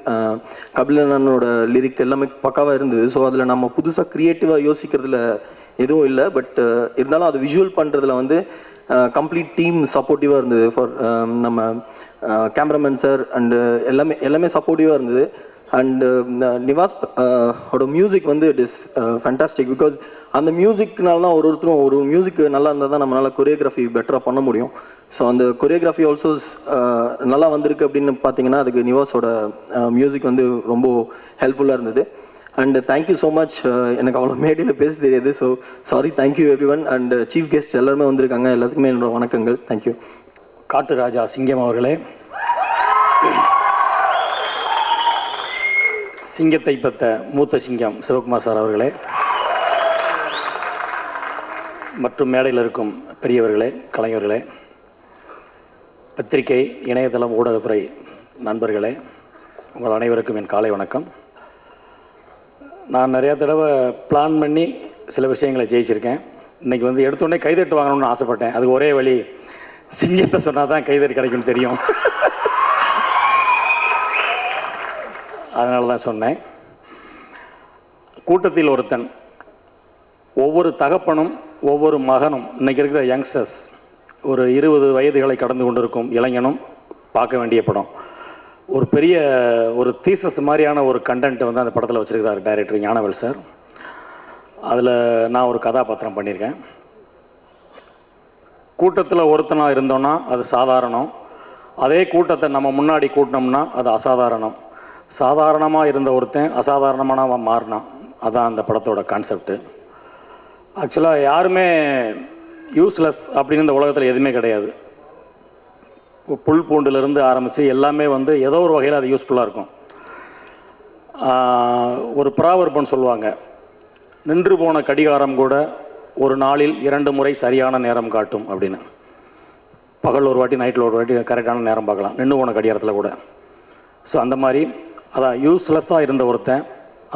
கபிலனோட லிரிக் எல்லாமே பக்காவாக இருந்தது. ஸோ அதில் நம்ம புதுசாக க்ரியேட்டிவாக யோசிக்கிறதுல எதுவும் இல்லை. பட் இருந்தாலும் அது விஷுவல் பண்ணுறதுல வந்து கம்ப்ளீட் டீம் சப்போர்ட்டிவாக இருந்தது. ஃபார் நம்ம கேமராமேன் சார் அண்டு எல்லாமே சப்போர்ட்டிவாக இருந்தது. அண்டு நிவாஸ் ஓட மியூசிக் வந்து இட் இஸ் ஃபேண்டாஸ்டிக். பிகாஸ் அந்த மியூசிக்னால தான் ஒருத்தரும் ஒரு மியூசிக் நல்லா இருந்தால் தான் நம்மளால் கொரியோகிராஃபி பெட்டராக பண்ண முடியும். ஸோ அந்த கொரியோகிராஃபி ஆல்சோ நல்லா வந்திருக்கு அப்படின்னு பார்த்தீங்கன்னா அதுக்கு நிவாஸோட மியூசிக் வந்து ரொம்ப ஹெல்ப்ஃபுல்லாக இருந்தது. And thank you so much. எனக்கு அவ்வளோ மேடையில் பேச தெரியாது. So sorry. Thank you every one. And chief guest எல்லாருமே வந்திருக்காங்க. எல்லாத்துக்குமே என்னோட வணக்கங்கள். தேங்க்யூ. காட்டு ராஜா சிங்கம் அவர்களே, சிங்கத்தை பெற்ற மூத்த சிங்கம் சிவகுமார் சார் அவர்களே, மற்றும் மேடையில் இருக்கும் பெரியவர்களே, கலைஞர்களே, பத்திரிகை, இணையதளம், ஊடகத்துறை நண்பர்களே, உங்கள் அனைவருக்கும் என் காலை வணக்கம். நான் நிறையா தடவை பிளான் பண்ணி சில விஷயங்களை ஜெயிச்சிருக்கேன். இன்றைக்கி வந்து எடுத்தோடனே கைதட்டு வாங்கணும்னு ஆசைப்பட்டேன். அதுக்கு ஒரே வழி, சிங்கத்தை சொன்னால் தான் கைதட்டு கிடைக்கும்னு தெரியும். அதனால தான் சொன்னேன். கூட்டத்தில் ஒருத்தன், ஒவ்வொரு தகப்பனும் ஒவ்வொரு மகனும், இன்றைக்கி இருக்கிற யங்ஸ்டர்ஸ், ஒரு 20 வயதுகளை கடந்து கொண்டிருக்கும் இளைஞனும் பார்க்க வேண்டிய படம். ஒரு பெரிய ஒரு தீசஸ் மாதிரியான ஒரு கண்டென்ட் வந்து அந்த படத்தில் வச்சுருக்கிறார் டைரக்டர் ஞானவேல் சார். அதில் நான் ஒரு கதாபாத்திரம் பண்ணியிருக்கேன். கூட்டத்தில் ஒருத்தனாக இருந்தோன்னா அது சாதாரணம். அதே கூட்டத்தை நம்ம முன்னாடி கூட்டினோம்னா அது அசாதாரணம். சாதாரணமாக இருந்த ஒருத்தன் அசாதாரணமான மாறினான். அதான் அந்த படத்தோட கான்செப்டு. ஆக்சுவலாக யாருமே யூஸ்லெஸ் அப்படின்னு இந்த உலகத்தில் எதுவுமே கிடையாது. புல் பூண்டுலேருந்து ஆரம்பித்து எல்லாமே வந்து ஏதோ ஒரு வகையில் அது யூஸ்ஃபுல்லாக இருக்கும். ஒரு ப்ராவர்புன்னு சொல்லுவாங்க, நின்று போன கடிகாரம் கூட ஒரு நாளில் 2 முறை சரியான நேரம் காட்டும் அப்படின்னு. பகல் ஒரு வாட்டி, நைட்டில் ஒரு வாட்டி கரெக்டான நேரம் பார்க்கலாம், நின்று போன கடிகாரத்தில் கூட. ஸோ அந்த மாதிரி அதான் யூஸ்லெஸ்ஸாக இருந்த ஒருத்தன்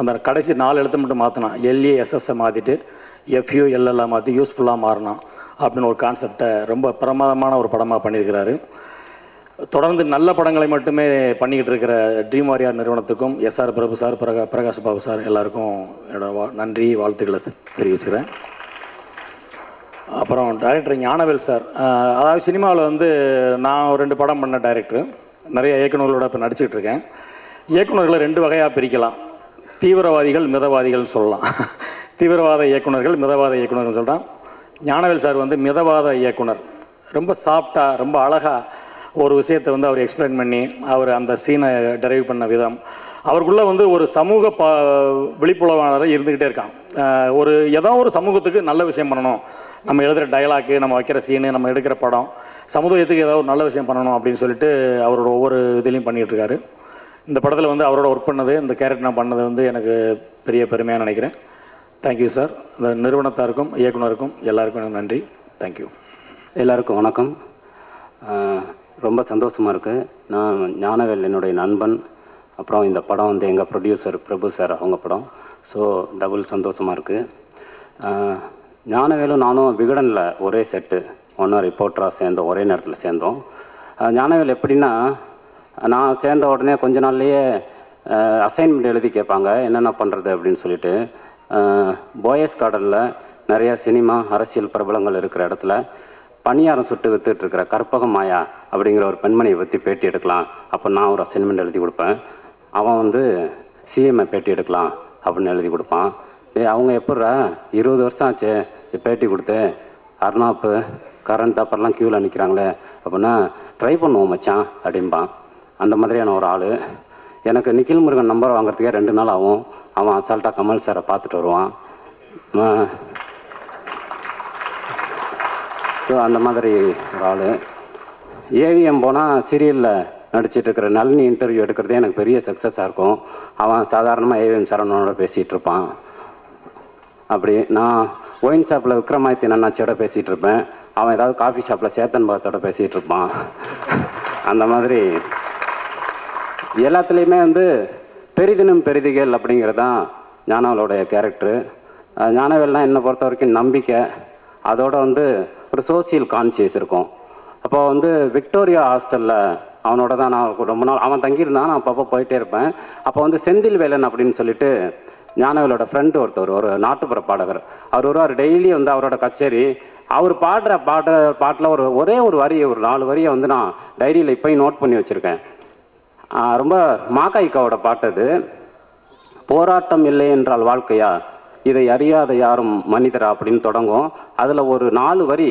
அந்த கடைசி 4 எழுத்து மட்டும் மாற்றினான். LASSை மாற்றிட்டு FULL மாற்றி யூஸ்ஃபுல்லாக மாறினான் அப்படின்னு ஒரு கான்செப்டை ரொம்ப பிரமாதமான ஒரு படமாக பண்ணியிருக்கிறாரு. தொடர்ந்து நல்ல படங்களை மட்டுமே பண்ணிக்கிட்டு இருக்கிற ட்ரீம் வாரியர் நிறுவனத்துக்கும் SR பிரபு சார், பிரகாஷ் பாபு சார் எல்லாருக்கும் என்னோட நன்றி, வாழ்த்துக்களை தெரிவிச்சுக்கிறேன். அப்புறம் டைரக்டர் ஞானவேல் சார், அதாவது சினிமாவில் வந்து நான் ஒரு 2 படம் பண்ண டைரக்டர், நிறைய இயக்குநர்களோட இப்போ நடிச்சிட்டு இருக்கேன். இயக்குநர்களை 2 வகையாக பிரிக்கலாம். தீவிரவாதிகள், மிதவாதிகள்னு சொல்லலாம். தீவிரவாத இயக்குநர்கள், மிதவாத இயக்குநர்கள் சொல்கிறான். ஞானவேல் சார் வந்து மிதவாத இயக்குனர். ரொம்ப சாஃப்டாக, ரொம்ப அழகாக ஒரு விஷயத்தை வந்து அவர் எக்ஸ்பிளைன் பண்ணி, அவர் அந்த சீனை டெரைவ் பண்ண விதம், அவருக்குள்ளே வந்து ஒரு சமூக விழிப்புணர்வாளராக இருந்துக்கிட்டே இருக்கான். ஏதோ ஒரு சமூகத்துக்கு நல்ல விஷயம் பண்ணணும், நம்ம எழுதுகிற டயலாக்கு, நம்ம வைக்கிற சீனு, நம்ம எடுக்கிற படம், சமுதாயத்துக்கு ஏதாவது ஒரு நல்ல விஷயம் பண்ணணும் அப்படின்னு சொல்லிட்டு அவரோட ஒவ்வொரு இதுலேயும் பண்ணிகிட்டு இருக்காரு. இந்த படத்தில் வந்து அவரோட ஒர்க் பண்ணது, இந்த கேரக்டர் நான் பண்ணது வந்து எனக்கு பெரிய பெருமையாக நினைக்கிறேன். Thank you sir. இந்த நிறுவனத்தாருக்கும் இயக்குனருக்கும் எல்லாருக்கும் எனக்கு நன்றி. தேங்க்யூ. எல்லாருக்கும் வணக்கம். ரொம்ப சந்தோஷமாக இருக்குது. நான் ஞானவேல் என்னுடைய நண்பன். அப்புறம் இந்த படம் வந்து எங்கள் ப்ரொடியூசர் பிரபு சார் அவங்க படம். ஸோ டபுள் சந்தோஷமாக இருக்குது. ஞானவேலும் நானும் விகடனில் ஒரே செட்டு, ஒன்றா ரிப்போர்ட்டராக சேர்ந்தோம், ஒரே நேரத்தில் சேர்ந்தோம். ஞானவேல் எப்படின்னா, நான் சேர்ந்த உடனே கொஞ்ச நாள்லேயே அசைன்மெண்ட் எழுதி கேட்பாங்க, என்னென்ன பண்ணுறது அப்படின்னு சொல்லிட்டு. போயஸ் கார்டனில் நிறைய சினிமா, அரசியல் பிரபலங்கள் இருக்கிற இடத்துல பணியாரம் சுட்டு வித்துட்டு இருக்கிற கற்பகம் மாயா அப்படிங்கிற ஒரு பெண்மணியை பற்றி பேட்டி எடுக்கலாம். அப்போ நான் ஒரு அசைன்மெண்ட் எழுதி கொடுப்பேன். அவன் வந்து சிஎம்ஐ பேட்டி எடுக்கலாம் அப்படின்னு எழுதி கொடுப்பான். அவங்க எப்பட்றா 20 வருஷம் ஆச்சு பேட்டி கொடுத்து, அர்னாப்பு கரண்ட் அப்புறம்லாம் க்யூவில் நிற்கிறாங்களே அப்படின்னா, ட்ரை பண்ணுவோம் மச்சான் அப்படின்பான். அந்த மாதிரியான ஒரு ஆள். எனக்கு நிக்கில் முருகன் நம்பர் வாங்குறதுக்கே 2 நாள் ஆகும். அவன் அசால்ட்டாக கமல் சாரை பார்த்துட்டு வருவான். ஸோ அந்த மாதிரி ஒரு ஆள். ஏவிஎம் போனால் சீரியலில் நடிச்சிட்டு இருக்கிற நளினி இன்டர்வியூ எடுக்கிறதே எனக்கு பெரிய சக்ஸஸாக இருக்கும். அவன் சாதாரணமாக ஏவிஎம் சரவணனோட பேசிகிட்டு இருப்பான். அப்படி நான் ஒயின் ஷாப்பில் விக்ரமாதித்யன் அண்ணாச்சியோட பேசிகிட்டு இருப்பேன். அவன் ஏதாவது காஃபி ஷாப்பில் சேத்தன் பாகத்தோட பேசிகிட்டு இருப்பான். அந்த மாதிரி எல்லாத்துலேயுமே வந்து பெரிதினும் பெரிதிகள் அப்படிங்கிறது தான் ஞானவேலோடைய கேரக்டரு. ஞானவேல்னால் என்னை பொறுத்த வரைக்கும் நம்பிக்கை, அதோட வந்து ஒரு சோசியல் கான்சியஸ் இருக்கும். அப்போ வந்து விக்டோரியா ஹாஸ்டலில் அவனோட தான் நான் ரொம்ப நாள் அவன் தங்கியிருந்தான். நான் அப்பப்போ போயிட்டே இருப்பேன். அப்போ வந்து செந்தில் வேலன் அப்படின்னு சொல்லிட்டு ஞானவேலோட ஃப்ரெண்டு ஒருத்தர், ஒரு நாட்டுப்புற பாடகர், அவர் வருவார் டெய்லி வந்து அவரோட கச்சேரி. அவர் பாடுற பாட்டில் ஒரே ஒரு வரியை, ஒரு 4 வரியை வந்து நான் டைரியில் இப்போயும் நோட் பண்ணி வச்சுருக்கேன். ரொம்ப மாக்காய்க்காவோட பாட்டு அது. போராட்டம் இல்லை என்றால் வாழ்க்கையா, இதை அறியாத யாரும் மனிதரா அப்படின்னு தொடங்கும். அதில் ஒரு 4 வரி,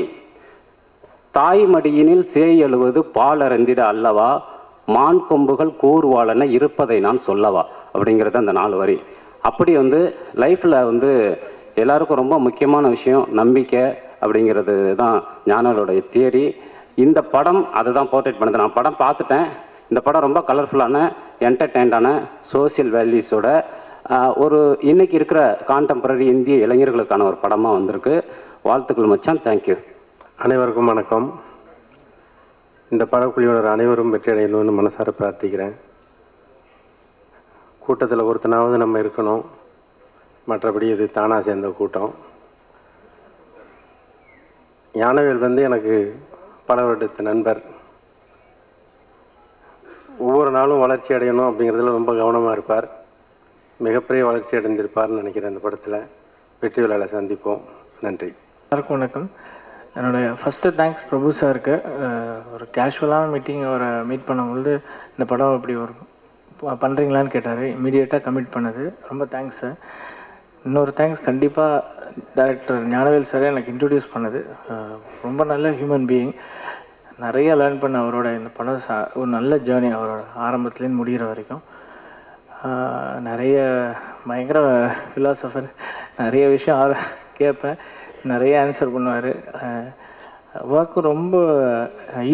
தாய் மடியினில் சேய் எழுவது பால் அறந்திட அல்லவா, மான் கொம்புகள் கூறுவாளென இருப்பதை நான் சொல்லவா அப்படிங்கிறது அந்த 4 வரி. அப்படி வந்து லைஃப்பில் வந்து எல்லாருக்கும் ரொம்ப முக்கியமான விஷயம் நம்பிக்கை அப்படிங்கிறது தான் ஞானவேலோடைய தியரி. இந்த படம் அதை தான் போர்ட்ரேட் பண்ணுது. நான் படம் பார்த்துட்டேன். இந்த படம் ரொம்ப கலர்ஃபுல்லான என்டர்டெயின்டான சோசியல் வேல்யூஸோட ஒரு இன்னைக்கு இருக்கிற கான்டெம்பரரி இந்திய இளைஞர்களுக்கான ஒரு படமாக வந்திருக்கு. வாழ்த்துக்கள் மச்சான். தேங்க்யூ. அனைவருக்கும் வணக்கம். இந்த படக்குழுவினர் அனைவரும் வெற்றி அடையணும்னு மனசார பிரார்த்திக்கிறேன். கூட்டத்தில் ஒருத்தனாவது நம்ம இருக்கணும், மற்றபடி இது தானாக சேர்ந்த கூட்டம். ஞானவேல் வந்து எனக்கு பல வருடத்து நண்பர். ஒவ்வொரு நாளும் வளர்ச்சி அடையணும் அப்படிங்கிறதுல ரொம்ப கவனமாக இருப்பார். மிகப்பெரிய வளர்ச்சி அடைந்திருப்பார்னு நினைக்கிறேன். இந்த படத்தில் வெற்றி விழாவில் சந்திப்போம். நன்றி. எல்லாருக்கும் வணக்கம். என்னுடைய ஃபஸ்ட்டு தேங்க்ஸ் பிரபு சாருக்கு. ஒரு கேஷுவலான மீட்டிங் அவரை மீட் பண்ணும்பொழுது இந்த படம் இப்படி ஒரு பண்ணுறீங்களான்னு கேட்டார். இமீடியட்டாக கமிட் பண்ணது ரொம்ப தேங்க்ஸ் சார். இன்னொரு தேங்க்ஸ் கண்டிப்பாக டைரக்டர் ஞானவேல் சாரே எனக்கு இன்ட்ரடியூஸ் பண்ணது. ரொம்ப நல்ல ஹியூமன் பீயிங். நிறைய லேர்ன் பண்ண அவரோட இந்த படம் ஒரு நல்ல ஜேர்னி அவரோட ஆரம்பத்துலேருந்து முடிகிற வரைக்கும். நிறைய பயங்கர ஃபிலாசபர், நிறைய விஷயம் கேட்பேன், நிறைய ஆன்சர் பண்ணுவார். ஒர்க்கு ரொம்ப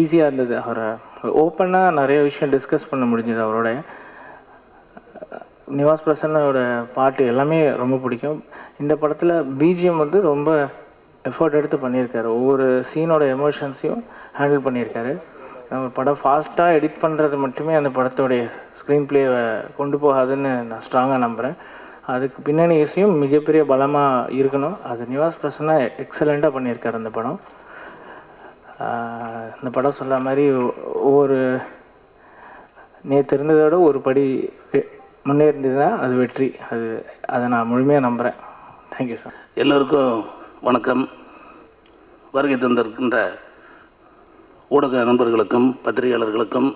ஈஸியாக இருந்தது. அவரை ஓப்பனாக நிறைய விஷயம் டிஸ்கஸ் பண்ண முடிஞ்சது அவரோட. நிவாஸ் பிரசன்னோட பாட்டு எல்லாமே ரொம்ப பிடிக்கும். இந்த படத்தில் பிஜிஎம் வந்து ரொம்ப எஃபர்ட் எடுத்து பண்ணியிருக்காரு. ஒவ்வொரு சீனோட எமோஷன்ஸையும் ஹேண்டில் பண்ணியிருக்காரு. நம்ம படம் ஃபாஸ்ட்டாக எடிட் பண்ணுறது மட்டுமே அந்த படத்தோடைய ஸ்க்ரீன் பிளேவை கொண்டு போகாதுன்னு நான் ஸ்ட்ராங்காக நம்புகிறேன். அதுக்கு பின்னணி விஷயம் மிகப்பெரிய பலமாக இருக்கணும். அது நிவாஸ் பிரசன்னா எக்ஸலண்ட்டாக பண்ணியிருக்காரு அந்த படம். இந்த படம் சொல்ல மாதிரி ஒவ்வொரு நேற்று இருந்ததோட ஒரு படி முன்னேறினது தான் அது வெற்றி. அதை நான் முழுமையாக நம்புகிறேன். Thank you sir. எல்லோருக்கும் வணக்கம். வருகை தந்திருக்கின்ற ஊடக நண்பர்களுக்கும் பத்திரிகையாளர்களுக்கும்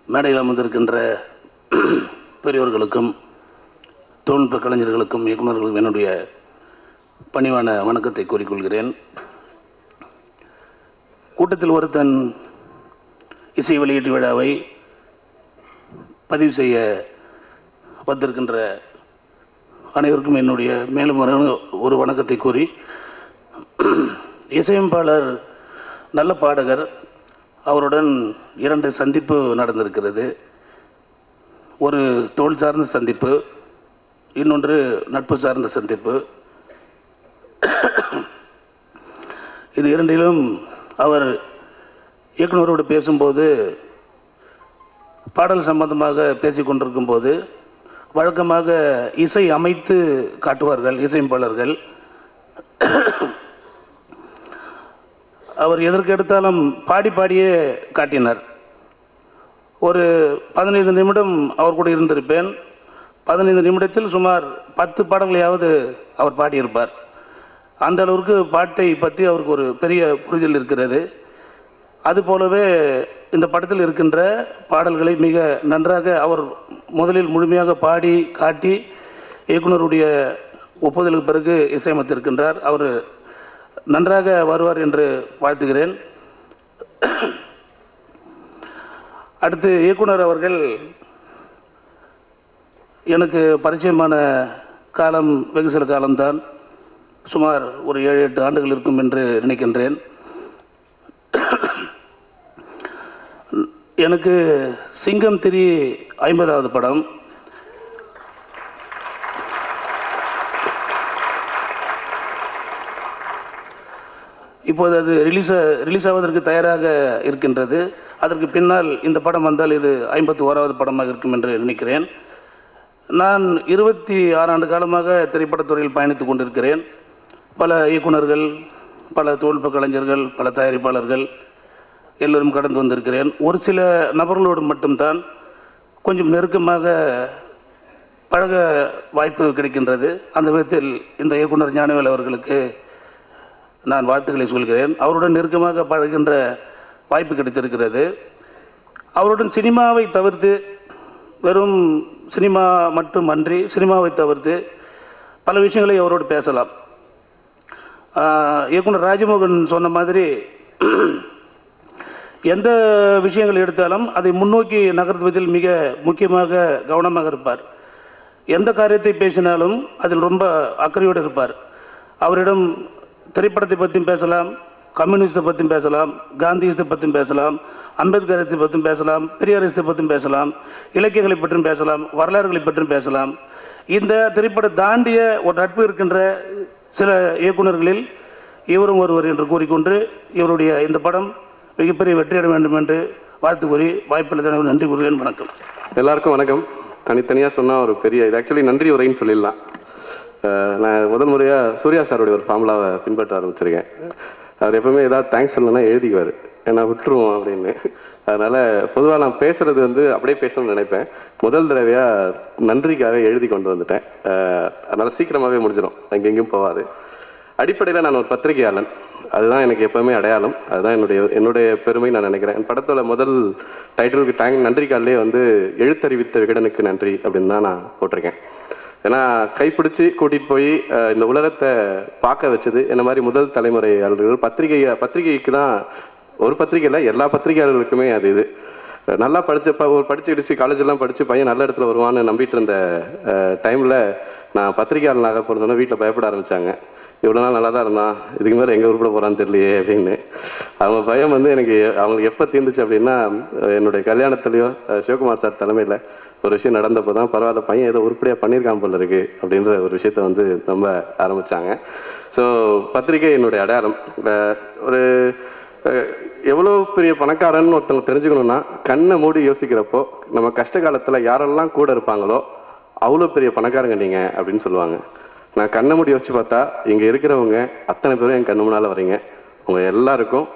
மேடையில் அமர்ந்திருக்கின்ற பெரியோர்களுக்கும் தொழில்நுட்ப கலைஞர்களுக்கும் இயக்குநர்களுக்கும் என்னுடைய பணிவான வணக்கத்தை கூறிக்கொள்கிறேன். கூட்டத்தில் ஒருத்தன் இசை வெளியீட்டு விழாவை பதிவு செய்ய வந்திருக்கின்ற அனைவருக்கும் என்னுடைய மேலும் ஒரு வணக்கத்தை கூறி, இசையமைப்பாளர் நல்ல பாடகர், அவருடன் 2 சந்திப்பு நடந்திருக்கிறது. ஒரு தோல் சார்ந்த சந்திப்பு, இன்னொன்று நட்பு சார்ந்த சந்திப்பு. இது இரண்டிலும் அவர் இயக்குனரோடு பேசும்போது, பாடல் சம்பந்தமாக பேசிக்கொண்டிருக்கும் போது வழக்கமாக இசை அமைத்து காட்டுவார்கள் இசையமைப்பாளர்கள். அவர் எதற்கு எடுத்தாலும் பாடியே காட்டினார். ஒரு 15 நிமிடம் அவர் கூட இருந்திருப்பேன். 15 நிமிடத்தில் சுமார் 10 பாடல்களையாவது அவர் பாடியிருப்பார். அந்த அளவுக்கு பாட்டை பற்றி அவருக்கு ஒரு பெரிய புரிதல் இருக்கிறது. அதுபோலவே இந்த படத்தில் இருக்கின்ற பாடல்களை மிக நன்றாக அவர் முதலில் முழுமையாக பாடி காட்டி இயக்குனருடைய ஒப்புதலுக்கு பிறகு இசையமைத்திருக்கின்றார். அவர் நன்றாக வருவார் என்று வாழ்த்துகிறேன். அடுத்து இயக்குனர் அவர்கள் எனக்கு பரிச்சயமான காலம் வெகு சில காலம்தான், சுமார் ஒரு 7-8 ஆண்டுகள் இருக்கும் என்று நினைக்கின்றேன். எனக்கு சிங்கம் 3 50வது படம். இப்போது அது ரிலீஸ் ஆவதற்கு தயாராக இருக்கின்றது. அதற்கு பின்னால் இந்த படம் வந்தால் இது 51வது படமாக இருக்கும் என்று நினைக்கிறேன். நான் 26 ஆண்டு காலமாக திரைப்படத்துறையில் பயணித்துக் கொண்டிருக்கிறேன். பல இயக்குனர்கள், பல தொழில்நுட்ப கலைஞர்கள், பல தயாரிப்பாளர்கள் எல்லோரும் கடந்து வந்திருக்கிறேன். ஒரு சில நபர்களோடு மட்டும்தான் கொஞ்சம் நெருக்கமாக பழக வாய்ப்பு கிடைக்கின்றது. அந்த விதத்தில் இந்த இயக்குனர் ஞானவேல் அவர்களுக்கு நான் வாழ்த்துக்களை சொல்கிறேன். அவருடன் நெருக்கமாக பழகின்ற வாய்ப்பு கிடைத்திருக்கிறது. அவருடன் சினிமாவை தவிர்த்து, வெறும் சினிமா மட்டும் அன்றி சினிமாவை தவிர்த்து பல விஷயங்களை அவரோடு பேசலாம். இயக்குனர் ராஜமோகன் சொன்ன மாதிரி எந்த விஷயங்கள் எடுத்தாலும் அதை முன்னோக்கி நகர்த்துவதில் மிக முக்கியமாக கவனமாக இருப்பார். எந்த காரியத்தை பேசினாலும் அதில் ரொம்ப அக்கறையோடு இருப்பார். அவரிடம் திரைப்படத்தை பற்றியும் பேசலாம், கம்யூனிஸ்ட்டை பற்றியும் பேசலாம், காந்தியத்தை பற்றியும் பேசலாம், அம்பேத்கரத்தை பற்றியும் பேசலாம், பெரியாரிசத்தை பற்றியும் பேசலாம், இலக்கியங்களை பற்றியும் பேசலாம், வரலாறுகளை பற்றியும் பேசலாம். இந்த திரைப்படம் தாண்டிய ஒரு நட்பு இருக்கின்ற சில இயக்குநர்களில் இவரும் ஒருவர் என்று கூறிக்கொண்டு இவருடைய இந்த படம் மிகப்பெரிய வெற்றியடைய வேண்டும் என்று வாழ்த்து கூறி வாய்ப்பில் நன்றி கூறுவேன். வணக்கம். எல்லாருக்கும் வணக்கம். தனித்தனியாக சொன்னால் ஒரு பெரிய இது ஆக்சுவலி நன்றி உரைன்னு சொல்லிடலாம். நான் முதல் முறையாக சூர்யா சாருடைய ஒரு ஃபார்முலாவை பின்பற்ற ஆரம்பிச்சிருக்கேன். அவர் எப்பவுமே ஏதாவது தேங்க்ஸ் சொல்லணும்னா எழுதிக்குவார், ஏன்னா விட்டுருவோம் அப்படின்னு. அதனால் பொதுவாக நான் பேசுகிறது வந்து அப்படியே பேசணும்னு நினைப்பேன். முதல் தடவையாக நன்றிக்காக எழுதி கொண்டு வந்துட்டேன். அதனால் சீக்கிரமாகவே முடிஞ்சிடும், எங்கெங்கேயும் போகாது. அடிப்படையில் நான் ஒரு பத்திரிகையாளன், அதுதான் எனக்கு எப்போவுமே அடையாளம், அதுதான் என்னுடைய பெருமை நான் நினைக்கிறேன். என் படத்தோட முதல் டைட்டிலுக்கு நன்றி காலிலே வந்து எழுத்தறிவித்த விகடனுக்கு நன்றி அப்படின்னு தான் நான் போட்டிருக்கேன். ஏன்னா கைப்பிடிச்சி கூட்டிகிட்டு போய் இந்த உலகத்தை பார்க்க வச்சது என்ன மாதிரி முதல் தலைமுறையாளர்கள். பத்திரிகைக்கு தான், ஒரு பத்திரிகையில் எல்லா பத்திரிகையாளர்களுக்குமே அது இது நல்லா படிச்சு காலேஜெல்லாம் படித்து பையன் நல்ல இடத்துல வருவான்னு நம்பிட்டு இருந்த டைமில் நான் பத்திரிகையாளனாக போகிற சொன்னால் வீட்டில் பயப்பட ஆரம்பித்தாங்க. இவ்வளோ நாள் நல்லா தான் இருந்தான், இதுக்கு மேலே எங்கே உருப்பட போகிறான்னு தெரியலையே அப்படின்னு. அவங்க பயம் வந்து எனக்கு அவங்களுக்கு எப்போ தீர்ந்துச்சு அப்படின்னா, என்னுடைய கல்யாணத்துலேயோ சிவகுமார் சார் தலைமையில் ஒரு விஷயம் நடந்தப்போ தான் பரவாயில்ல பையன் ஏதோ உருப்படியாக பண்ணியிருக்கான் போல இருக்குது அப்படின்ற ஒரு விஷயத்த வந்து நம்ப ஆரம்பித்தாங்க. ஸோ பத்திரிகை என்னுடைய அடையாளம். ஒரு எவ்வளோ பெரிய பணக்காரன்னு ஒருத்தவங்க தெரிஞ்சுக்கணுன்னா, கண்ணை மூடி யோசிக்கிறப்போ நம்ம கஷ்ட காலத்தில் யாரெல்லாம் கூட இருப்பாங்களோ அவ்வளோ பெரிய பணக்காரங்க நீங்கள் அப்படின்னு சொல்லுவாங்க. நான் கண்ணை மூடி யோசிச்சு பார்த்தா இங்கே இருக்கிறவங்க அத்தனை பேரும் என் கண்ணு முன்னால் வரீங்க. உங்கள் எல்லாருக்கும்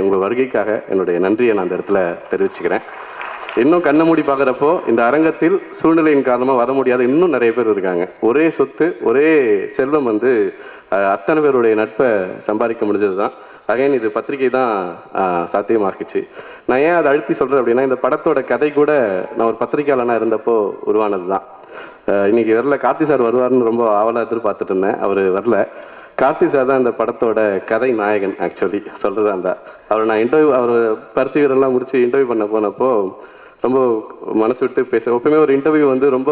உங்கள் வருகைக்காக என்னுடைய நன்றியை நான் அந்த இடத்துல தெரிவிச்சுக்கிறேன். இன்னும் கண்ணை மூடி பார்க்குறப்போ இந்த அரங்கத்தில் சூழ்நிலையின் காரணமாக வர முடியாத இன்னும் நிறைய பேர் இருக்காங்க. ஒரே சொத்து, ஒரே செல்வம் வந்து அத்தனை பேருடைய நட்பை சம்பாதிக்க முடிஞ்சது தான். அகைன் இது பத்திரிகை தான் சாத்தியமாக்குச்சு. நான் ஏன் அதை அழுத்தி சொல்கிறேன் அப்படின்னா, இந்த படத்தோட கதை கூட நான் ஒரு பத்திரிகையாளனாக இருந்தப்போ உருவானது தான். இன்னைக்கு வரல, கார்த்தி சார் வருவார்னு ரொம்ப ஆவலாக எதிர்பார்த்துட்டு இருந்தேன், அவர் வரல. கார்த்தி சார் தான் இந்த படத்தோட கதை நாயகன். ஆக்சுவலி சொல்கிறதா இருந்தால் நான் அவர் பருத்தி வீரெல்லாம் முடிச்சு இன்டர்வியூ பண்ண போனப்போ ரொம்ப மனசு விட்டு எப்பவுமே ஒரு இன்டர்வியூ வந்து ரொம்ப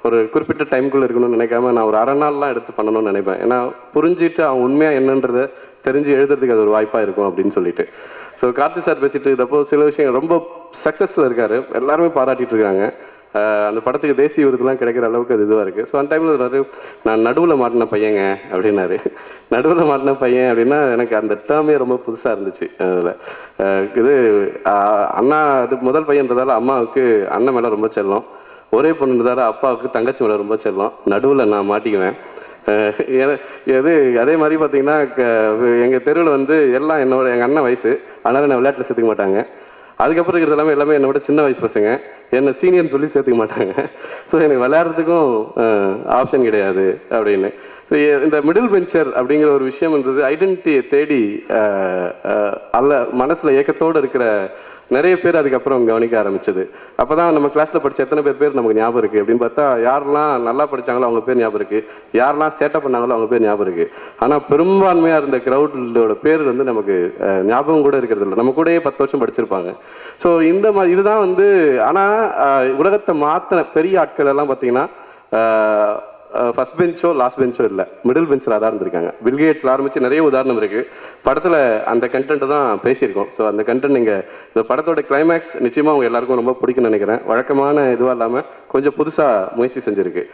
ஒரு குறிப்பிட்ட டைமுக்குள்ளே இருக்கணும்னு நினைக்காம நான் ஒரு அரை நாள்லாம் எடுத்து பண்ணணும்னு நினைப்பேன். ஏன்னா புரிஞ்சுட்டு அவன் உண்மையாக என்னன்றதை தெரிஞ்சு எழுதுறதுக்கு அது ஒரு வாய்ப்பாக இருக்கும் அப்படின்னு சொல்லிட்டு. ஸோ கார்த்தி சார் பேசிட்டு இருந்தப்போ சில விஷயம் ரொம்ப சக்ஸஸில் இருக்காரு, எல்லாருமே பாராட்டிட்டு இருக்காங்க. அந்த படத்துக்கு தேசிய விருதுலாம் கிடைக்கிற அளவுக்கு அது இதுவாக இருக்குது. ஸோ அந்த டைமில் நான் நடுவில் மாட்டின பையங்க அப்படின்னாரு. நடுவில் மாட்டின பையன் அப்படின்னா எனக்கு அந்த டேர்மே ரொம்ப புதுசாக இருந்துச்சு. அதில் இது அண்ணா அது முதல் பையன்றதால அம்மாவுக்கு அண்ணன் மேலே ரொம்ப செல்லம், ஒரே பொண்ணுன்றதால அப்பாவுக்கு தங்கச்சி மேலே ரொம்ப செல்லம், நடுவில் நான் மாட்டிக்குவேன். எது அதே மாதிரி பார்த்தீங்கன்னா எங்கள் தெருவில் வந்து எல்லாம் எங்கள் அண்ணன் வயசு, அதனால் என்னை விளையாட்டில் சேர்த்துக்க மாட்டாங்க. அதுக்கப்புறம் இருக்கிறது எல்லாமே என்னை விட சின்ன வயசு பசங்க, என்னை சீனியர்னு சொல்லி சேர்த்துக்க மாட்டாங்க. ஸோ எனக்கு விளையாடுறதுக்கும் ஆப்ஷன் கிடையாது அப்படின்னு. ஸோ இந்த மிடில் பெஞ்சர் அப்படிங்கிற ஒரு விஷயம்ன்றது ஐடென்டிட்டியை தேடி மனசில் ஏக்கத்தோடு இருக்கிற நிறைய பேர் அதுக்கப்புறம் கவனிக்க ஆரம்பிச்சது. அப்போ தான் நம்ம கிளாஸில் படித்த எத்தனை பேர் நமக்கு ஞாபகம் இருக்குது அப்படின்னு பார்த்தா, யாரெல்லாம் நல்லா படித்தாங்களோ அவங்க பேர் ஞாபகம் இருக்குது, யாரெல்லாம் சேட்டை பண்ணாங்களோ அவங்க பேர் ஞாபகம் இருக்குது. ஆனால் பெரும்பான்மையாக இருந்த க்ரௌடோட பேர் வந்து நமக்கு ஞாபகம் கூட இருக்கிறது இல்லை. நம்ம கூடயே 10 வருஷம் படிச்சிருப்பாங்க. ஸோ இந்த மாதிரி இதுதான் வந்து. ஆனால் உலகத்தை மாற்றின பெரிய ஆட்கள் எல்லாம் பார்த்தீங்கன்னா ஃபர்ஸ்ட் பெஞ்சோ லாஸ்ட் பெஞ்சோ இல்லை, மிடில் பெஞ்சில் தான் இருந்திருக்காங்க. பில்கேட்ஸில் ஆரம்பித்து நிறைய உதாரணம் இருக்குது. படத்தில் அந்த கண்டென்ட்டை தான் பேசியிருக்கோம். ஸோ அந்த கண்டென்ட் நீங்கள் இந்த படத்தோட கிளைமேக்ஸ் நிச்சயமாக அவங்க எல்லாருக்கும் ரொம்ப பிடிக்கும்னு நினைக்கிறேன். வழக்கமான இதுவாக இல்லாமல் கொஞ்சம் புதுசாக முயற்சி செஞ்சுருக்கு.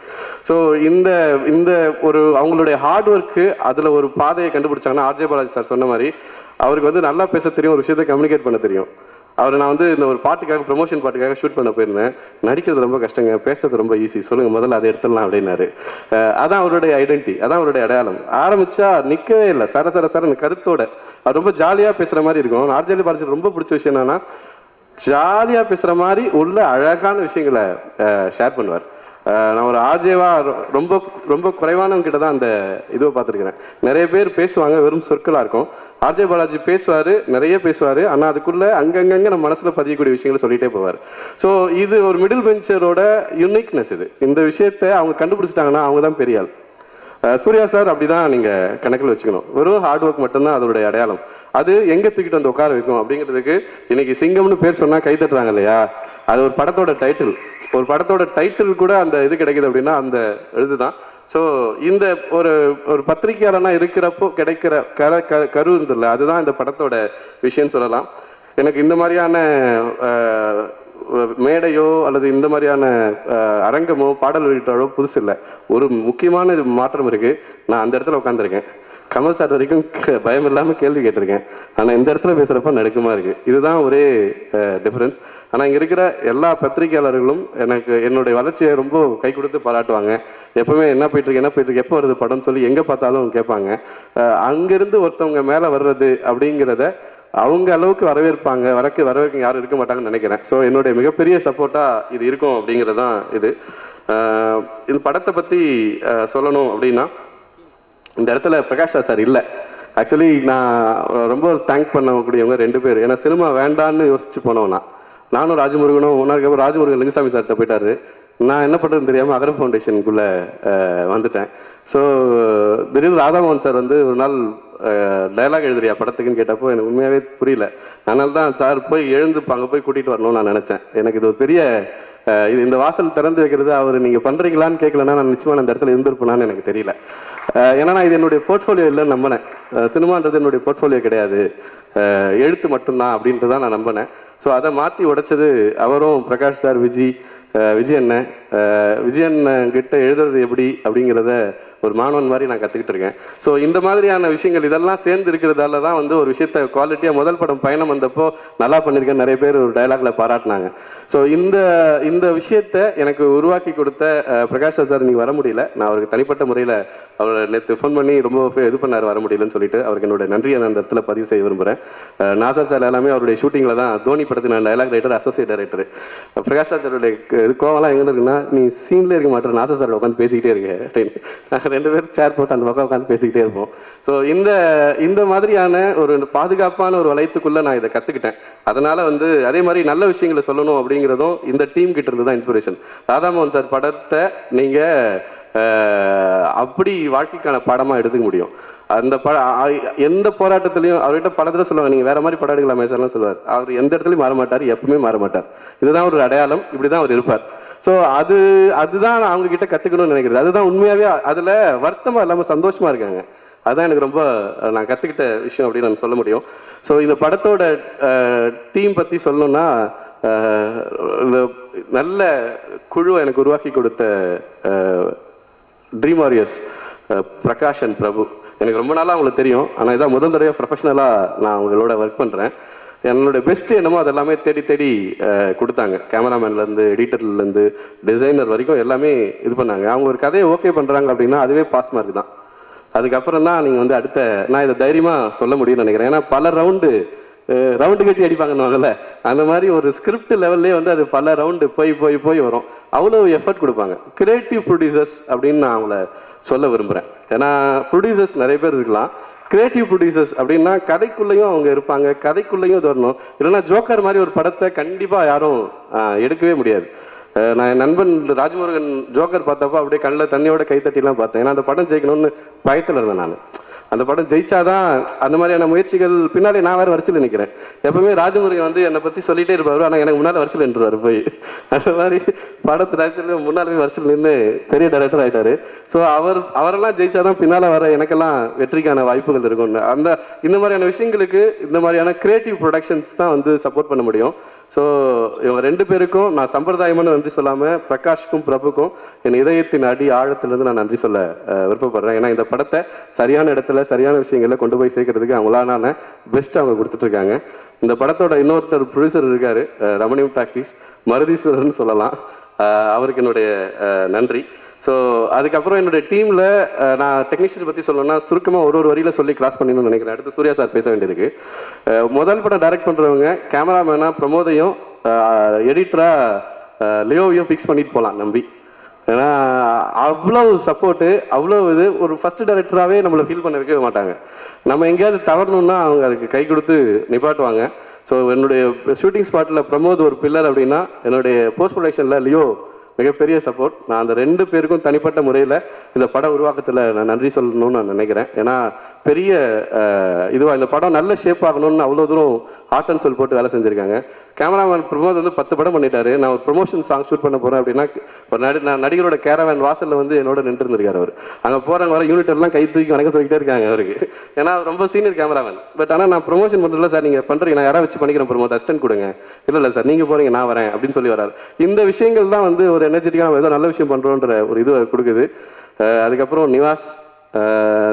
ஸோ இந்த இந்த ஒரு அவங்களுடைய ஹார்ட் ஒர்க்கு அதில் ஒரு பாதையை கண்டுபிடிச்சாங்கன்னா, ஆர்ஜே பாலாஜி சார் சொன்ன மாதிரி அவருக்கு வந்து நல்லா பேச தெரியும், ஒரு விஷயத்தை கம்யூனிகேட் பண்ண தெரியும். நான் வந்து இந்த ஒரு பாட்டுக்காக, ப்ரொமோஷன் பாட்டுக்காக ஷூட் பண்ண போயிருந்தேன். நடிக்கிறது ரொம்ப கஷ்டங்க, பேசுறது ரொம்ப ஈஸி, சொல்லுங்கள் முதல்ல அதை எடுத்துடலாம் அப்படின்னாரு. அதான் அவருடைய ஐடென்டிட்டி, அதான் அவருடைய அடையாளம். ஆரம்பிச்சா நிற்கவே இல்லை, சர கருத்தோட அவர் ரொம்ப ஜாலியாக பேசுகிற மாதிரி இருக்கும். ஆர்ஜே பாலாஜி ரொம்ப பிடிச்ச விஷயம் என்னன்னா, ஜாலியாக பேசுகிற மாதிரி உள்ள அழகான விஷயங்களை ஷேர் பண்ணுவார். நான் ஒரு ஆர்ஜேவா ரொம்ப ரொம்ப குறைவானவங்க கிட்ட தான் அந்த இதுவை பார்த்துருக்கிறேன். நிறைய பேர் பேசுவாங்க, வெறும் சொற்களாக இருக்கும். ஆர்ஜே பாலாஜி பேசுவார், நிறைய பேசுவார், ஆனால் அதுக்குள்ளே அங்கங்கே நம்ம மனசில் பதியக்கூடிய விஷயங்களை சொல்லிகிட்டே போவார். ஸோ இது ஒரு மிடில் பெஞ்சரோட யூனிக்னஸ். இந்த விஷயத்தை அவங்க கண்டுபிடிச்சிட்டாங்கன்னா அவங்க தான் பெரிய ஆள். சூர்யா சார் அப்படி தான் நீங்கள் கணக்கில் வச்சுக்கணும். வெறும் ஹார்ட் ஒர்க் மட்டும்தான் அதோடைய அடையாளம். அது எங்கே தூக்கிட்டு வந்து உட்கார வைக்கும் அப்படிங்கிறதுக்கு இன்னைக்கு சிங்கம்னு பேர் சொன்னால் கை தட்டுறாங்க இல்லையா, அது ஒரு படத்தோட டைட்டில். ஒரு படத்தோட டைட்டில் கூட அந்த இது கிடைக்குது அப்படின்னா அந்த எழுது தான். ஸோ இந்த ஒரு ஒரு பத்திரிகையாளனா இருக்கிறப்போ கிடைக்கிற கரு இருந்தில்ல, அதுதான் இந்த படத்தோட விஷயம்னு சொல்லலாம். எனக்கு இந்த மாதிரியான மேடையோ அல்லது இந்த மாதிரியான அரங்கமோ பாடல் வெளியிட்டாலோ புதுசு இல்லை. ஒரு முக்கியமான மாற்றம் இருக்கு. நான் அந்த இடத்துல உட்காந்துருக்கேன். கமல் சார் வரைக்கும் பயம் இல்லாமல் கேள்வி கேட்டிருக்கேன். ஆனால் இந்த இடத்துல பேசுகிறப்ப நடுக்கமாக இருக்குது. இதுதான் ஒரே டிஃப்ரென்ஸ். ஆனால் இங்கே இருக்கிற எல்லா பத்திரிகையாளர்களும் எனக்கு என்னுடைய வளர்ச்சியை ரொம்ப கை கொடுத்து பாராட்டுவாங்க. எப்பவுமே என்ன போயிட்டுருக்கு எப்போ வருது படம்னு சொல்லி எங்கே பார்த்தாலும் கேட்பாங்க. அங்கேருந்து ஒருத்தவங்க மேலே வர்றது அப்படிங்கிறத அவங்க அளவுக்கு வரவேற்பாங்க. வரவேற்க யாரும் இருக்க மாட்டாங்கன்னு நினைக்கிறேன். ஸோ என்னுடைய மிகப்பெரிய சப்போர்ட்டாக இது இருக்கும் அப்படிங்கிறது தான் இது. இந்த படத்தை பற்றி சொல்லணும் அப்படின்னா, இந்த இடத்துல பிரகாஷ் ராஜ் சார் இல்லை. ஆக்சுவலி நான் ரொம்ப தேங்க் பண்ணக்கூடியவங்க 2 பேர். ஏன்னா சினிமா வேண்டான்னு யோசிச்சு போனவனா. நானும் ராஜமுருகனும் ஒன்றாருக்கு. ராஜமுருகன் லிங்கசாமி சார்கிட்ட போயிட்டாரு. நான் என்ன பண்ணுறதுன்னு தெரியாமல் அகரம் ஃபவுண்டேஷனுக்குள்ளே வந்துட்டேன். ஸோ திடீர்னு ராதாமோகன் சார் வந்து ஒரு நாள் டைலாக் எழுதுறியா படத்துக்குன்னு கேட்டப்போ எனக்கு உண்மையாகவே புரியல. அதனால தான் சார் போய் அங்கே போய் கூட்டிகிட்டு வரணும்னு நான் நினச்சேன். எனக்கு இது ஒரு பெரிய இது இந்த வாசல் திறந்து வைக்கிறது அவர் நீங்கள் பண்ணுறீங்களான்னு கேட்கலன்னா நான் நிச்சயமாக அந்த இடத்துல இருந்திருப்பேனான்னு எனக்கு தெரியல. ஏன்னா நான் இது என்னுடைய போர்ட்ஃபோலியோ இல்லைன்னு நம்பினேன். சினிமான்றது என்னுடைய போர்ட்ஃபோலியோ கிடையாது, எழுத்து மட்டும்தான் அப்படின்ட்டு தான் நான் நம்பினேன். ஸோ அதை மாற்றி உடைச்சது அவரும் பிரகாஷ் சார், விஜயன் கிட்ட எழுதுறது எப்படி அப்படிங்கிறத ஒரு மாணவன் மாதிரி நான் கற்றுக்கிட்டு இருக்கேன். ஸோ இந்த மாதிரியான விஷயங்கள் இதெல்லாம் சேர்ந்து இருக்கிறதால தான் வந்து ஒரு விஷயத்த குவாலிட்டியாக முதல் படம் பயணம் வந்தப்போ நல்லா பண்ணியிருக்கேன் நிறைய பேர் ஒரு டைலாக்ல பாராட்டினாங்க. ஸோ இந்த விஷயத்தை எனக்கு உருவாக்கி கொடுத்த பிரகாஷ் சார் இன்னைக்கு வர முடியல. நான் அவருக்கு தனிப்பட்ட முறையில் அவரை நேற்று ஃபோன் பண்ணி ரொம்ப இது பண்ணார், வர முடியலன்னு சொல்லிட்டு அவருக்கு என்னோட நன்றியை நான் அந்த இடத்துல பதிவு செய்ய விரும்புகிறேன். நாசர் சார் எல்லாமே அவருடைய ஷூட்டிங்கில் தான் தோனி படத்துக்கு நான் dialogue writer, associate director. Prakash சாருடைய கோவம்லாம் எங்கே இருக்குன்னா, நீ சீன்ல இருக்க மாட்டேன், நாசர் சார் உட்காந்து பேசிக்கிட்டே இருக்கு அப்படின்னு 2 பேரும் சேர் போட்டு அந்த பக்கம் உட்காந்து பேசிக்கிட்டே இருப்போம். ஸோ இந்த மாதிரியான ஒரு பாதுகாப்பான ஒரு வளையத்துக்குள்ள நான் இதை கற்றுக்கிட்டேன். அதனால வந்து அதே மாதிரி நல்ல விஷயங்களை சொல்லணும் அப்படிங்கிறதும் இந்த டீம் கிட்ட இருந்து தான் இன்ஸ்பிரேஷன். ராதாமோகன் சார் படத்தை நீங்கள் அப்படி வாழ்க்கைக்கான பாடமாக எடுத்துக்க முடியும். அந்த எந்த போராட்டத்திலையும் அவர்கிட்ட படத்துல சொல்லுவாங்க, நீங்கள் வேற மாதிரி படம் எடுக்கலாமே சார்லாம் சொல்லுவார். அவர் எந்த இடத்துலையும் மாற மாட்டார், எப்பவுமே மாற மாட்டார். இதுதான் ஒரு அடையாளம், இப்படிதான் அவர் இருப்பார். ஸோ அதுதான் நான் அவங்க கிட்ட கற்றுக்கணும்னு நினைக்கிறது. அதுதான் உண்மையாகவே அதில் வருத்தமாக இல்லாமல் சந்தோஷமாக இருக்காங்க. அதுதான் எனக்கு ரொம்ப நான் கற்றுக்கிட்ட விஷயம் அப்படின்னு நான் சொல்ல முடியும். ஸோ இந்த படத்தோட டீம் பற்றி சொல்லணும்னா, நல்ல குழுவை எனக்கு உருவாக்கி கொடுத்த ட்ரீம் வாரியர்ஸ் பிரகாஷ் அண்ட் பிரபு. எனக்கு ரொம்ப நாளாக அவங்களுக்கு தெரியும். ஆனால் இதான் முதல் தடவையாக ப்ரொஃபஷனலாக நான் அவங்களோட ஒர்க் பண்ணுறேன். என்னோட பெஸ்ட் என்னமோ அதெல்லாமே தேடி கொடுத்தாங்க. கேமராமேன்லேருந்து, எடிட்டர்லேருந்து, டிசைனர் வரைக்கும் எல்லாமே இது பண்ணாங்க. அவங்க ஒரு கதையை ஓகே பண்ணுறாங்க அப்படின்னா அதுவே பாஸ் மார்க் தான். அதுக்கப்புறம் தான் நீங்கள் வந்து அடுத்த நான் இதை தைரியமாக சொல்ல முடியும்னு நினைக்கிறேன். ஏன்னா பல ரவுண்டு கட்டி அடிப்பாங்கன்னு அந்த மாதிரி ஒரு ஸ்கிரிப்ட் லெவல்லே வந்து அது பல ரவுண்டு போய் வரும். அவ்வளோ எஃபர்ட் கொடுப்பாங்க. கிரியேட்டிவ் ப்ரொடியூசர்ஸ் அப்படின்னு நான் அவங்கள சொல்ல விரும்புகிறேன். ஏன்னா ப்ரொடியூசர்ஸ் நிறைய பேர் இருக்கலாம். கிரியேட்டிவ் ப்ரொடியூசர்ஸ் அப்படின்னா கதைக்குள்ளேயும் அவங்க இருப்பாங்க, கதைக்குள்ளேயும் இது வரணும். இல்லைன்னா ஜோக்கர் மாதிரி ஒரு படத்தை கண்டிப்பாக யாரும் எடுக்கவே முடியாது. நான் என் நண்பன் ராஜமுருகன் ஜோக்கர் பார்த்தப்போ அப்படியே கண்ணில் தண்ணியோட கைத்தட்டிலாம் பார்த்தேன். ஏன்னா அந்த படம் ஜெயிக்கணும்னு பயத்தில் இருந்தேன் நான். அந்த படம் ஜெயிச்சாதான் அந்த மாதிரியான முயற்சிகள் பின்னாடி நான் வேறு வரிசையில் நிற்கிறேன். எப்பவுமே ராஜமுருகன் வந்து என்னை பற்றி சொல்லிட்டே இருப்பார், ஆனால் எனக்கு முன்னால் வரிசையில் நின்றுவார் போய். அந்த மாதிரி படத்து ராஜ்யத்தில் முன்னால் போய் வரிசையில் நின்று பெரிய டைரக்டர் ஆகிட்டாரு. ஸோ அவரெல்லாம் ஜெயிச்சாதான் பின்னால் வர எனக்கெல்லாம் வெற்றிக்கான வாய்ப்புகள் இருக்கும்னு இந்த மாதிரியான விஷயங்களுக்கு இந்த மாதிரியான கிரியேட்டிவ் ப்ரொடக்ஷன்ஸ் தான் வந்து சப்போர்ட் பண்ண முடியும். ஸோ இவங்க 2 பேருக்கும் நான் சம்பிரதாயமான நன்றி சொல்லாமல் பிரகாஷ்க்கும் பிரபுக்கும் என் இதயத்தின் அடி ஆழத்திலிருந்து நான் நன்றி சொல்ல விருப்பப்படுறேன். ஏன்னா இந்த படத்தை சரியான இடத்துல சரியான விஷயங்களை கொண்டு போய் சேர்க்கறதுக்கு அவங்களான பெஸ்ட் அவங்க கொடுத்துட்ருக்காங்க. இந்த படத்தோட இன்னொருத்தர் ப்ரொடியூசர் இருக்காரு, ரமணியம் டாக்கீஸ், மருதீஸ்வரர்னு சொல்லலாம். அவருக்கு என்னுடைய நன்றி. ஸோ அதுக்கப்புறம் என்னுடைய டீமில் நான் டெக்னீஷியன் பற்றி சொல்லணும்னா சுருக்கமாக ஒரு வரியில் சொல்லி கிராஸ் பண்ணிடணும்னு நினைக்கிறேன். அடுத்து சூர்யா சார் பேச வேண்டியதுக்கு. முதல் படம் டைரக்ட் பண்ணுறவங்க கேமராமேனாக பிரமோதையும், எடிட்டராக லியோவையும் ஃபிக்ஸ் பண்ணிட்டு போகலாம் நம்பி. ஏன்னா அவ்வளோ சப்போர்ட்டு, அவ்வளோ இது ஒரு ஃபர்ஸ்ட் டைரக்டராகவே நம்மளை ஃபீல் பண்ண வைக்கவே மாட்டாங்க. நம்ம எங்கேயாவது தவறணும்னா அவங்க அதுக்கு கை கொடுத்து நிப்பாட்டுவாங்க. ஸோ என்னுடைய ஷூட்டிங் ஸ்பாட்டில் பிரமோத் ஒரு பில்லர் அப்படின்னா, என்னுடைய போஸ்ட் ப்ரொடக்ஷனில் லியோ மிகப்பெரிய சப்போர்ட். நான் அந்த 2 பேருக்கும் தனிப்பட்ட முறையில் இந்த பட உருவாக்கத்தில் நான் நன்றி சொல்லணும்னு நான் நினைக்கிறேன். ஏன்னா பெரிய இதுவாக இந்த படம் நல்ல ஷேப் ஆகணும்னு அவ்வளோ தூரம் ஹார்ட் அண்ட் சோல் போட்டு வேலை செஞ்சுருக்காங்க. கேமராமேன் பிரமோத் வந்து 10 படம் பண்ணிட்டாரு. நான் ஒரு ப்ரொமோஷன் சாங் ஷூட் பண்ண போகிறேன் அப்படின்னா நான் நடிகரோட கேரவேன் வாசலில் வந்து என்னோட நின்றுருந்துருக்காரு அவர். அங்கே போகிறவங்க வர யூனிட் எல்லாம் கை தூக்கி வணக்கம் சொல்லிக்கிட்டே இருக்காங்க அவருக்கு. ஏன்னா ரொம்ப சீனியர் கேமராமேன். பட் ஆனால் நான் ப்ரொமோஷன் பண்ணுறதுல சார் நீங்கள் பண்ணுறீங்க, நான் யாராவது வச்சு பண்ணிக்கிறேன் பிரமோத், அசிஸ்டன்ட் கொடுங்க. இல்லை சார் நீங்கள் போகிறீங்க நான் வரேன் அப்படின்னு சொல்லி வராரு. இந்த விஷயங்கள் தான் வந்து ஒரு எனர்ஜெட்டிக்காக ஏதோ நல்ல விஷயம் பண்ணுறோன்ற ஒரு இது கொடுக்குது. அதுக்கப்புறம்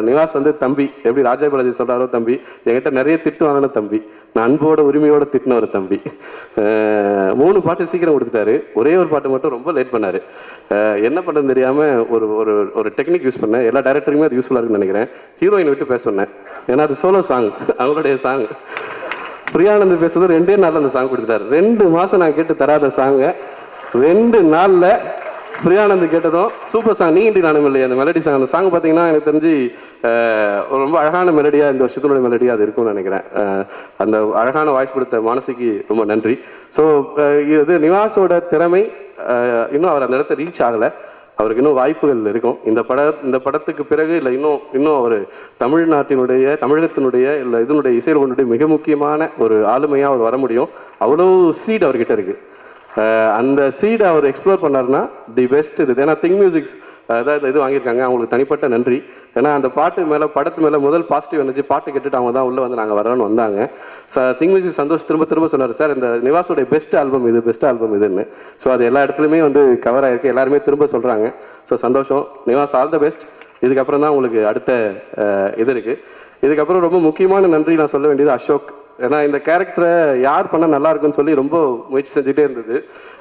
நிவாஸ் வந்து தம்பி, எப்படி ராஜா பாலாஜி சொல்கிறாரோ தம்பி, என்கிட்ட நிறைய திட்டு வாங்கின தம்பி, நான் அன்போட உரிமையோட திட்டின ஒரு தம்பி. 3 பாட்டு சீக்கிரம் கொடுத்துட்டாரு, ஒரே ஒரு பாட்டு மட்டும் ரொம்ப லேட் பண்ணார். என்ன பண்ணுறது தெரியாமல் ஒரு டெக்னிக் யூஸ் பண்ணேன். எல்லா டைரக்டருமே அது யூஸ்ஃபுல்லாக இருக்குன்னு நினைக்கிறேன். ஹீரோயின் விட்டு பேச சொன்னேன், ஏன்னா அது சோலோ சாங், அவங்களுடைய சாங். பிரியானந்த் பேசுறது 2 நாளில் அந்த சாங் கொடுத்துட்டாரு. 2 மாதம் நான் கேட்டு தராத சாங்கை 2 நாளில் பிரியானந்த் கேட்டதும் சூப்பர் சாங், நீண்டி நானும் இல்லையா அந்த மெலடி சாங். அந்த சாங் பார்த்தீங்கன்னா எனக்கு தெரிஞ்சு ரொம்ப அழகான மெலடியாக இந்த வருஷத்தினுடைய மெலடியாக அது இருக்கும்னு நினைக்கிறேன். அந்த அழகான வாய்ஸ் கொடுத்த மானசிக்கு ரொம்ப நன்றி. ஸோ இது நிவாஸோட திறமை இன்னும் அவர் அந்த இடத்த ரீச் ஆகலை, அவருக்கு இன்னும் வாய்ப்புகள் இருக்கும். இந்த படத்துக்கு பிறகு இல்லை இன்னும் அவர் தமிழகத்தினுடைய இல்லை இதனுடைய இசையினுடைய மிக முக்கியமான ஒரு ஆளுமையாக அவர் வர முடியும். அவ்வளோ சீட் அவர்கிட்ட இருக்குது. அந்த சீடை அவர் எக்ஸ்ப்ளோர் பண்ணார்னா தி பெஸ்ட் இது. ஏன்னா திங் மியூசிக்ஸ் அதாவது இது வாங்கியிருக்காங்க, அவங்களுக்கு தனிப்பட்ட நன்றி. ஏன்னா அந்த படத்து மேலே முதல் பாசிட்டிவ் எனர்ஜி பாட்டு கேட்டுட்டு அவங்க தான் உள்ளே வந்து நாங்கள் வரணும்னு வந்தாங்க. திங் மியூசிக் சந்தோஷ் திரும்ப சொன்னார், சார் இந்த நிவாஸோடைய பெஸ்ட் ஆல்பம் இதுன்னு. ஸோ அது எல்லா இடத்துலையுமே வந்து கவர் ஆகிருக்கு, எல்லாருமே திரும்ப சொல்கிறாங்க. ஸோ சந்தோஷம். Nivas all the best. இதுக்கப்புறம் தான் உங்களுக்கு அடுத்த இது இருக்குது. இதுக்கப்புறம் ரொம்ப முக்கியமான நன்றி நான் சொல்ல வேண்டியது அசோக். ஏன்னா இந்த கேரக்டரை யார் பண்ணால் நல்லா இருக்குன்னு சொல்லி ரொம்ப முயற்சி செஞ்சுட்டே இருந்தது.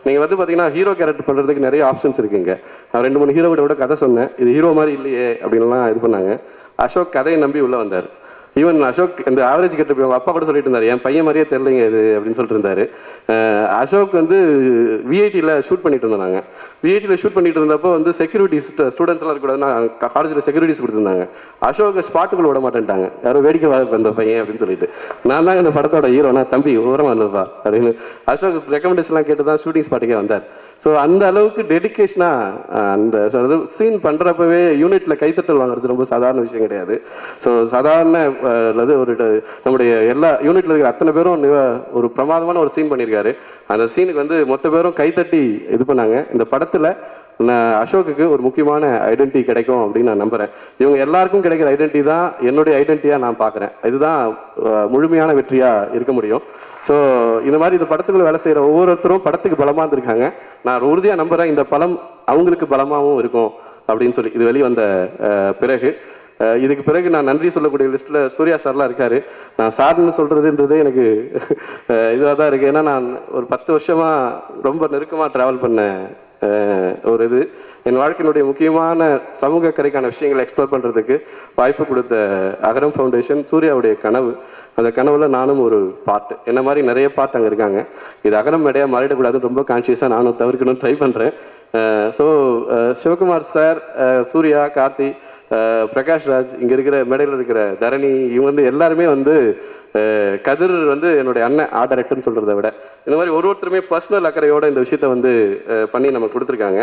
நீங்கள் வந்து பார்த்தீங்கன்னா ஹீரோ கேரக்டர் பண்ணுறதுக்கு நிறைய ஆப்ஷன்ஸ் இருக்குங்க. நான் 2-3 ஹீரோகிட்ட கூட கதை சொன்னேன், இது ஹீரோ மாதிரி இல்லையே அப்படின்லாம் இது பண்ணாங்க. அசோக் கதையை நம்பி உள்ளே வந்தார். ஈவன் அசோக் இந்த ஆவரேஜ் கேட்டு போய் அவங்க அப்பா கூட சொல்லிட்டு இருந்தார், என் பையன் மாதிரியே தெரியலைங்க இது அப்படின்னு சொல்லிட்டு இருந்தாரு. அசோக் வந்து விஐடியில் ஷூட் பண்ணிட்டு இருந்தோம். நாங்கள் விஐடியில் ஷூட் பண்ணிட்டு இருந்தப்போ வந்து செக்யூரிட்டிஸ் ஸ்டூடெண்ட்ஸ் எல்லாம் இருக்கக்கூடாதுன்னா காலேஜில் செக்யூரிட்டிஸ் கொடுத்துருந்தாங்க. அசோக் ஸ்பாட்டுக்குள்ள விட மாட்டேன்ட்டாங்க, யாரும் வேடிக்கை வந்த பையன் அப்படின்னு சொல்லிட்டு. நான் தாங்க இந்த படத்தோட ஹீரோனா, தம்பி ஓரமாக இருந்தப்பா அப்படின்னு அசோக் ரெக்கமெண்டேஷன்லாம் கேட்டு தான் ஷூட்டிங் ஸ்பாட்டுக்கே வந்தார். ஸோ அந்த அளவுக்கு டெடிக்கேஷனாக அந்த சீன் பண்ணுறப்பவே யூனிட்டில் கைத்தட்டல் வாங்குறது ரொம்ப சாதாரண விஷயம் கிடையாது. ஸோ சாதாரண நம்முடைய எல்லா யூனிட்டில் இருக்கிற அத்தனை பேரும் ஒரு பிரமாதமான ஒரு சீன் பண்ணியிருக்காரு. அந்த சீனுக்கு வந்து மொத்த பேரும் கைத்தட்டி இது பண்ணாங்க. இந்த படத்தில் அசோக்குக்கு ஒரு முக்கியமான ஐடென்டிட்டி கிடைக்கும் அப்படின்னு நான் நம்புகிறேன். இவங்க எல்லாருக்கும் கிடைக்கிற ஐடென்டிட்டி தான் என்னுடைய ஐடென்டிட்டியாக நான் பார்க்குறேன். இதுதான் முழுமையான வெற்றியாக இருக்க முடியும். ஸோ இந்த மாதிரி இந்த படத்துக்குள்ள வேலை செய்கிற ஒவ்வொருத்தரும் படத்துக்கு பலமாக இருந்திருக்காங்க. நான் உறுதியாக நம்புகிறேன் இந்த பலம் அவங்களுக்கு பலமாகவும் இருக்கும் அப்படின்னு சொல்லி. இது வெளிவந்த பிறகு இதுக்கு பிறகு நான் நன்றி சொல்லக்கூடிய லிஸ்ட்டில் சூர்யா சார்லாம் இருக்கார். நான் சார்னு சொல்கிறதுன்றது எனக்கு இதுவாக தான் இருக்குது. ஏன்னா நான் ஒரு 10 வருஷமாக ரொம்ப நெருக்கமாக ட்ராவல் பண்ணேன். ஒரு என் வாழ்க்கையினுடைய முக்கியமான சமூக கரைக்கான விஷயங்களை எக்ஸ்ப்ளோர் பண்ணுறதுக்கு வாய்ப்பு கொடுத்த அகரம் ஃபவுண்டேஷன் சூர்யாவுடைய கனவு. அந்த கனவுல நானும் ஒரு பாட்டு, என்ன மாதிரி நிறைய பாட்டு அங்கே இருக்காங்க. இது அகரம் மேடையாக மாறிடக்கூடாதுன்னு ரொம்ப கான்ஷியஸாக நானும் தவிர்க்கணும்னு ட்ரை பண்ணுறேன். ஸோ சிவகுமார் சார், சூர்யா, கார்த்தி, பிரகாஷ் ராஜ், இங்கே இருக்கிற மேடையில் இருக்கிற தரணி, இவங்க வந்து எல்லாருமே வந்து கதிர் வந்து என்னுடைய அண்ணன் ஆர்ட் டைரக்டர்னு சொல்கிறத விட இந்த மாதிரி ஒருத்தருமே பர்சனல் அக்கறையோட இந்த விஷயத்த வந்து பண்ணி நம்ம கொடுத்துருக்காங்க.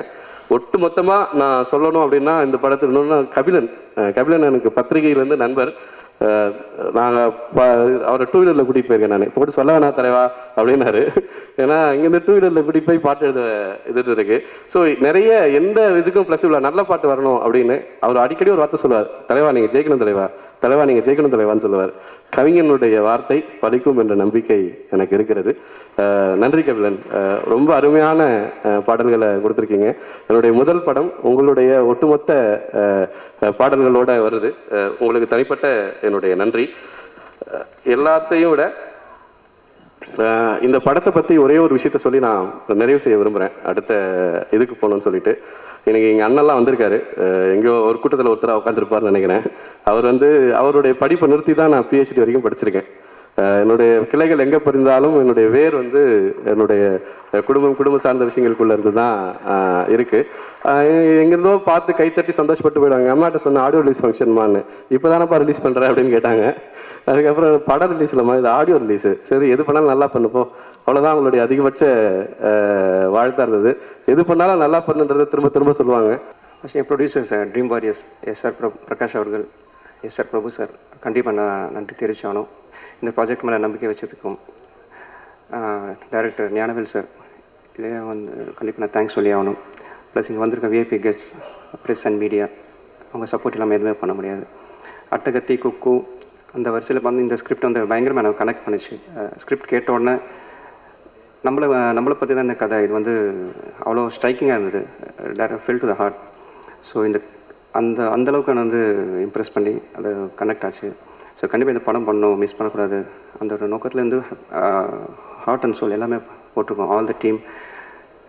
ஒட்டு மொத்தமாக நான் சொல்லணும் அப்படின்னா இந்த படத்தில் இன்னொன்று கபிலன் எனக்கு பத்திரிகையிலேருந்து நண்பர். நாங்கள் அவரை 2 வீலரில் கூட்டிகிட்டு போயிருக்கேன். நான் போட்டு சொல்ல வேணா தலைவா அப்படின்னாரு. ஏன்னா இங்கேருந்து 2 வீலரில் கூட்டிகிட்டு போய் பாட்டு எழுத இருக்கு. ஸோ நிறைய எந்த இதுக்கும் ஃப்ளெக்சிபிளாக நல்ல பாட்டு வரணும் அப்படின்னு அவர் அடிக்கடி ஒரு வார்த்தை சொல்லுவார், தலைவா நீங்கள் ஜெயிக்கணும் தலைவா நீங்கள் ஜெயிக்கணும் தலைவான்னு சொல்லுவார். கவிஞனுடைய வார்த்தை பலிக்கும் என்ற நம்பிக்கை எனக்கு இருக்கிறது. நன்றி கபிலன், ரொம்ப அருமையான பாடல்களை கொடுத்துருக்கீங்க. என்னுடைய முதல் படம் உங்களுடைய ஒட்டுமொத்த பாடல்களோட வருது. உங்களுக்கு தனிப்பட்ட என்னுடைய நன்றி. எல்லாத்தையும் விட இந்த படத்தை பற்றி ஒரே ஒரு விஷயத்த சொல்லி நான் நிறைவு செய்ய விரும்புகிறேன். அடுத்த இதுக்கு போகணும்னு சொல்லிட்டு எனக்கு எங்கள் அண்ணெல்லாம் வந்திருக்காரு. எங்கேயோ ஒரு கூட்டத்தில் ஒருத்தராக உட்காந்துருப்பார்னு நினைக்கிறேன். அவர் வந்து அவருடைய படிப்பை நிறுத்தி தான் நான் PhD வரைக்கும் படிச்சிருக்கேன். என்னுடைய கிளைகள் எங்கே பிரிந்தாலும் என்னுடைய வேர் வந்து என்னுடைய குடும்பம் சார்ந்த விஷயங்களுக்குள்ள இருந்து தான் இருக்குது. எங்கேருந்தோ பார்த்து கைத்தட்டி சந்தோஷப்பட்டு போயிடுவாங்க. அம்மாட்ட சொன்ன ஆடியோ ரிலீஸ் ஃபங்க்ஷன்மான்னு, இப்போ தானப்பா ரிலீஸ் பண்ணுறேன் அப்படின்னு கேட்டாங்க. அதுக்கப்புறம் படம் ரிலீஸ் இல்லைம்மா, இது ஆடியோ ரிலீஸு, சரி எது பண்ணாலும் நல்லா பண்ணுப்போம், அவ்வளோதான் அவங்களுடைய அதிகபட்ச வாழ்த்தாக இருந்தது. எது பண்ணாலும் நல்லா பண்ணுன்றதை திரும்ப சொல்லுவாங்க. Producers dream warriors SR Prakash அவர்கள், எஸ் சார், பிரபு சார், கண்டிப்பாக நான் நன்றி தெரிவிச்சாகணும். இந்த ப்ராஜெக்ட் மேலே நம்பிக்கை வச்சதுக்கும் டைரக்டர் ஞானவேல் சார், இதே வந்து கண்டிப்பாக நான் தேங்க்ஸ் சொல்லி ஆகணும். ப்ளஸ் இங்கே வந்திருக்க VIP guest, press and media, அவங்க சப்போர்ட் இல்லாமல் எதுவுமே பண்ண முடியாது. அட்டகத்தி, குக்கு, அந்த வரிசையில் வந்து இந்த ஸ்கிரிப்ட் வந்து பயங்கரமாக எனக்கு கனெக்ட் பண்ணிச்சு. ஸ்கிரிப்ட் கேட்ட உடனே நம்மளை பற்றி தான் இந்த கதை, இது வந்து அவ்வளோ ஸ்ட்ரைக்கிங்காக இருந்தது. Direct feel to the heart. So அந்தளவுக்கு நான் வந்து இம்ப்ரெஸ் பண்ணி அது கனெக்ட் ஆச்சு. ஸோ கண்டிப்பாக இந்த படம் பண்ணணும், மிஸ் பண்ணக்கூடாது. அந்த ஒரு நோக்கத்துலேருந்து ஹார்ட் அண்ட் சோல் எல்லாமே போட்டிருக்கோம். All the team.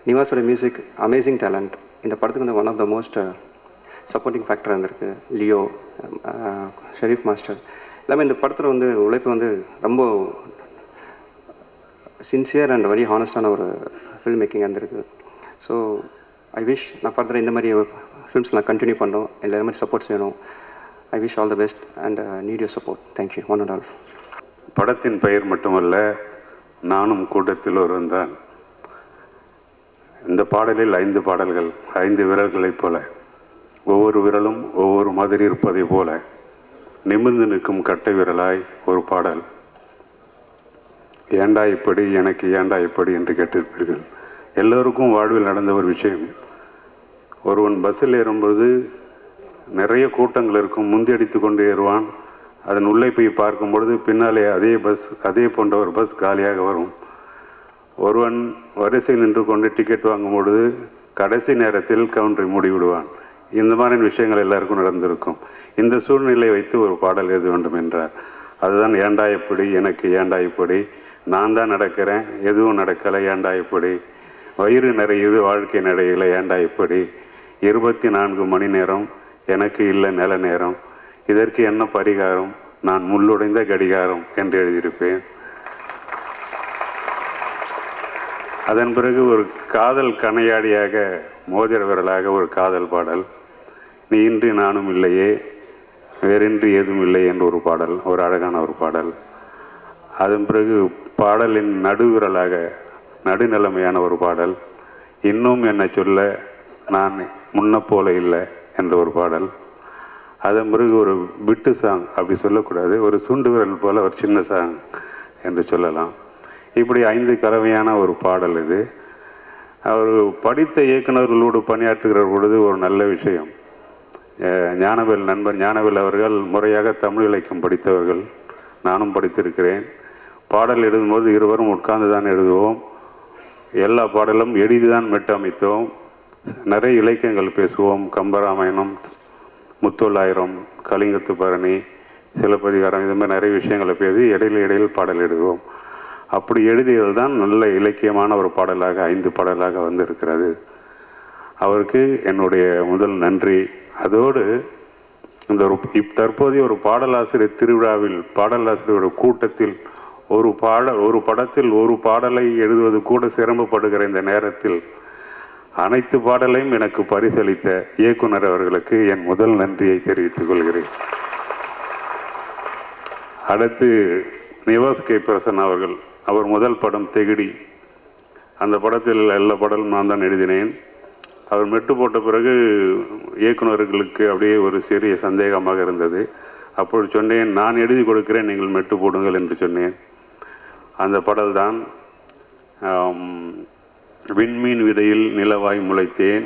நிவாஸோட மியூசிக் அமேசிங் டேலண்ட். இந்த படத்துக்கு வந்து one of the most supporting ஃபேக்டராக இருந்திருக்கு. லியோ, ஷெரீஃப் மாஸ்டர் எல்லாமே இந்த படத்தில் வந்து உழைப்பு வந்து ரொம்ப சின்சியர் அண்ட் வெரி ஹானஸ்டான ஒரு ஃபில்ம் மேக்கிங் இருந்திருக்கு. ஸோ ஐ விஷ் நான் ஃபர்தர் இந்த மாதிரி ஃபில்ம்ஸ் நான் கண்டினியூ பண்ணோம். எல்லா மாதிரி சப்போர்ட் செய்யணும். I wish all the best and need your support. Thank you one and all. படத்தின் பெயர் மட்டுமல்ல, நானும் கூட்டத்தில் ஒருவன் தான். இந்த பாடலில் 5 பாடல்கள், 5 விரல்களைப் போல, ஒவ்வொரு விரலும் ஒவ்வொரு மாதிரி இருப்பதை போல நிமிர்ந்து நிற்கும் கட்டை விரலாய் ஒரு பாடல். ஏண்டா இப்படி, எனக்கு ஏண்டா இப்படி என்று கேட்டிருப்பீர்கள். எல்லோருக்கும் வாழ்வில் நடந்த ஒரு விஷயம். ஒருவன் பஸ்ஸில் ஏறும்பொழுது நிறைய கூட்டங்கள் இருக்கும். முந்தியடித்து கொண்டு ஏறுவான். அதன் உள்ளே போய் பார்க்கும் பொழுது பின்னாலே அதே போன்ற ஒரு பஸ் காலியாக வரும். ஒருவன் வரிசையில் நின்று கொண்டு டிக்கெட் வாங்கும் பொழுது கடைசி நேரத்தில் கவுண்டரை மூடிவிடுவான். இந்த மாதிரி விஷயங்கள் எல்லாருக்கும் நடந்திருக்கும். இந்த சூழ்நிலை வைத்து ஒரு பாடல் எழுத வேண்டும் என்றார். அதுதான் ஏண்டா இப்படி, எனக்கு ஏண்டா இப்படி, நான் தான் நடக்கிறேன், எதுவும் நடக்கலை, ஏண்டா இப்படி, வயிறு நிறையுது, வாழ்க்கை நடையில, ஏண்டா இப்படி, 24 மணி நேரம் எனக்கு இல்லை நில நேரம், இதற்கு என்ன பரிகாரம், நான் முள்ளுடைந்த கடிகாரம் என்று எழுதியிருப்பேன். அதன் பிறகு ஒரு காதல் கனையாடியாக, மோதிர விரலாக ஒரு காதல் பாடல். நீ இன்றி நானும் இல்லையே, வேறின்றி ஏதும் இல்லை என்று ஒரு பாடல், ஒரு அழகான ஒரு பாடல். அதன் பிறகு பாடலின் நடுவிரலாக நடுநிலைமையான ஒரு பாடல். இன்னும் என்னை சொல்ல நான் முன்ன போல இல்லை என்ற ஒரு பாடல். அதன் பிறகு ஒரு பிட்டு சாங், அப்படி சொல்லக்கூடாது, ஒரு சுண்டு விரல் போல ஒரு சின்ன சாங் என்று சொல்லலாம். இப்படி 5 கலவையான ஒரு பாடல் இது. அவர் படித்த இயக்குநர்களோடு பணியாற்றுகிற பொழுது ஒரு நல்ல விஷயம். ஞானவேல், நண்பர் ஞானவேல் அவர்கள் முறையாக தமிழ் இலக்கியம் படித்தவர்கள். நானும் படித்திருக்கிறேன். பாடல் எழுதும்போது இருவரும் உட்கார்ந்து தான் எழுதுவோம். எல்லா பாடலும் எழுதி தான் மெட்டமைத்தோம். நிறைய இலக்கியங்கள் பேசுவோம். கம்பராமாயணம், முத்தொள்ளாயிரம், கலிங்கத்து பரணி, சிலப்பதிகாரம், இது மாதிரி நிறைய விஷயங்களை பேசி இடையில் பாடல் எழுதுவோம். அப்படி எழுதியது தான் நல்ல இலக்கியமான ஒரு பாடலாக 5 பாடலாக வந்திருக்கிறது. அவருக்கு என்னுடைய முதல் நன்றி. அதோடு இந்த தற்போதைய ஒரு பாடலாசிரியர் திருவிழாவில், பாடலாசிரியர் கூட்டத்தில் ஒரு படத்தில் ஒரு பாடலை எழுதுவது கூட சிரமப்படுகிற இந்த நேரத்தில் அனைத்து பாடலையும் எனக்கு பரிசளித்த இயக்குனர் அவர்களுக்கு என் முதல் நன்றியை தெரிவித்துக் கொள்கிறேன். அடுத்து நிவாஸ் கே பிரசன் அவர்கள். அவர் முதல் படம் தெகிடி. அந்த படத்தில் எல்லா பாடலும் நான் தான் எழுதினேன். அவர் மெட்டு போட்ட பிறகு இயக்குநர்களுக்கு அப்படியே ஒரு சிறிய சந்தேகமாக இருந்தது. அப்பொழுது சொன்னேன், நான் எழுதி கொடுக்கிறேன், நீங்கள் மெட்டு போடுங்கள் என்று சொன்னேன். அந்த பாடல் தான் விண்மீன் விதையில் நிலவாய் முளைத்தேன்,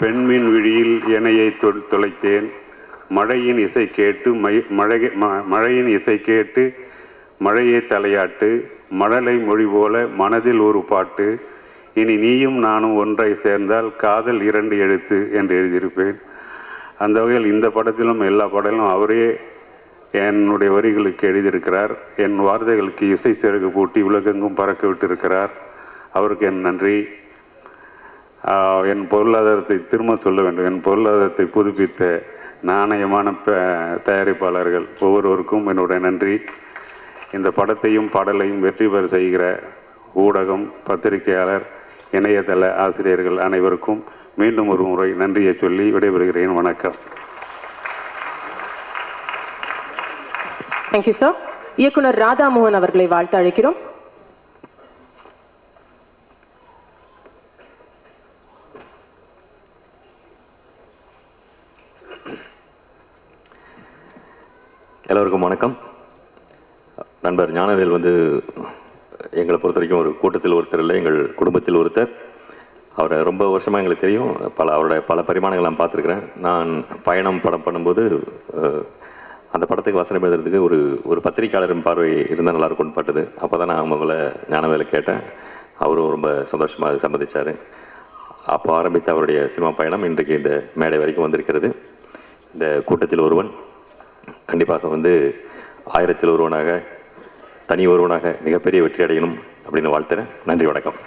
பெண்மீன் விழியில் எனையை தொலைத்தேன், மழையின் இசை கேட்டு மழையே தலையாட்டு, மழலை மொழி போல மனதில் ஒரு பாட்டு, இனி நீயும் நானும் ஒன்றை சேர்ந்தால் காதல் 2 எழுத்து என்று எழுதியிருப்பேன். அந்த வகையில் இந்த படத்திலும் எல்லா பாடலும் அவரே என்னுடைய வரிகளுக்கு எழுதியிருக்கிறார். என் வார்த்தைகளுக்கு இசை சிறகு பூட்டி உலகெங்கும் பறக்க விட்டிருக்கிறார். அவருக்கு என் நன்றி. என் பொருளாதாரத்தை திரும்ப சொல்ல வேண்டும். என் பொருளாதாரத்தை புதுப்பித்த நாணயமான தயாரிப்பாளர்கள் ஒவ்வொருவருக்கும் என்னுடைய நன்றி. இந்த படத்தையும் பாடலையும் வெற்றி பெற செய்கிற ஊடகம், பத்திரிகையாளர், இணையதள ஆசிரியர்கள் அனைவருக்கும் மீண்டும் ஒரு முறை நன்றியை சொல்லி விடைபெறுகிறேன். வணக்கம். Thank you sir. இயக்குனர் ராதாமோகன் அவர்களை வாழ்த்து அழைக்கிறோம். எல்லோருக்கும் வணக்கம். நண்பர் ஞானவேல் வந்து எங்களை பொறுத்த வரைக்கும் ஒரு கூட்டத்தில் ஒருத்தர் இல்லை, எங்கள் குடும்பத்தில் ஒருத்தர். அவரை ரொம்ப வருஷமாக எங்களுக்கு தெரியும். அவருடைய பல பரிமாணங்கள் நான் பார்த்துருக்குறேன். நான் பயணம் படம் பண்ணும்போது அந்த படத்துக்கு வசனம் எழுதுறதுக்கு ஒரு பத்திரிக்கையாளரின் பார்வை இருந்தால் நல்லா இருக்கும்னு பட்டது. அப்போ தான் நான் அவங்கள ஞானவேலை கேட்டேன். அவரும் ரொம்ப சந்தோஷமாக சம்மதிச்சார். அப்போ ஆரம்பித்த அவருடைய சினிமா பயணம் இன்றைக்கு இந்த மேடை வரைக்கும் வந்திருக்கிறது. இந்த கூட்டத்தில் ஒருவன் கண்டிப்பாக வந்து 1000ல் ஒருவனாக, தனி ஒருவனாக மிகப்பெரிய வெற்றி அடையணும் அப்படின்னு வாழ்த்துறேன். நன்றி, வணக்கம்.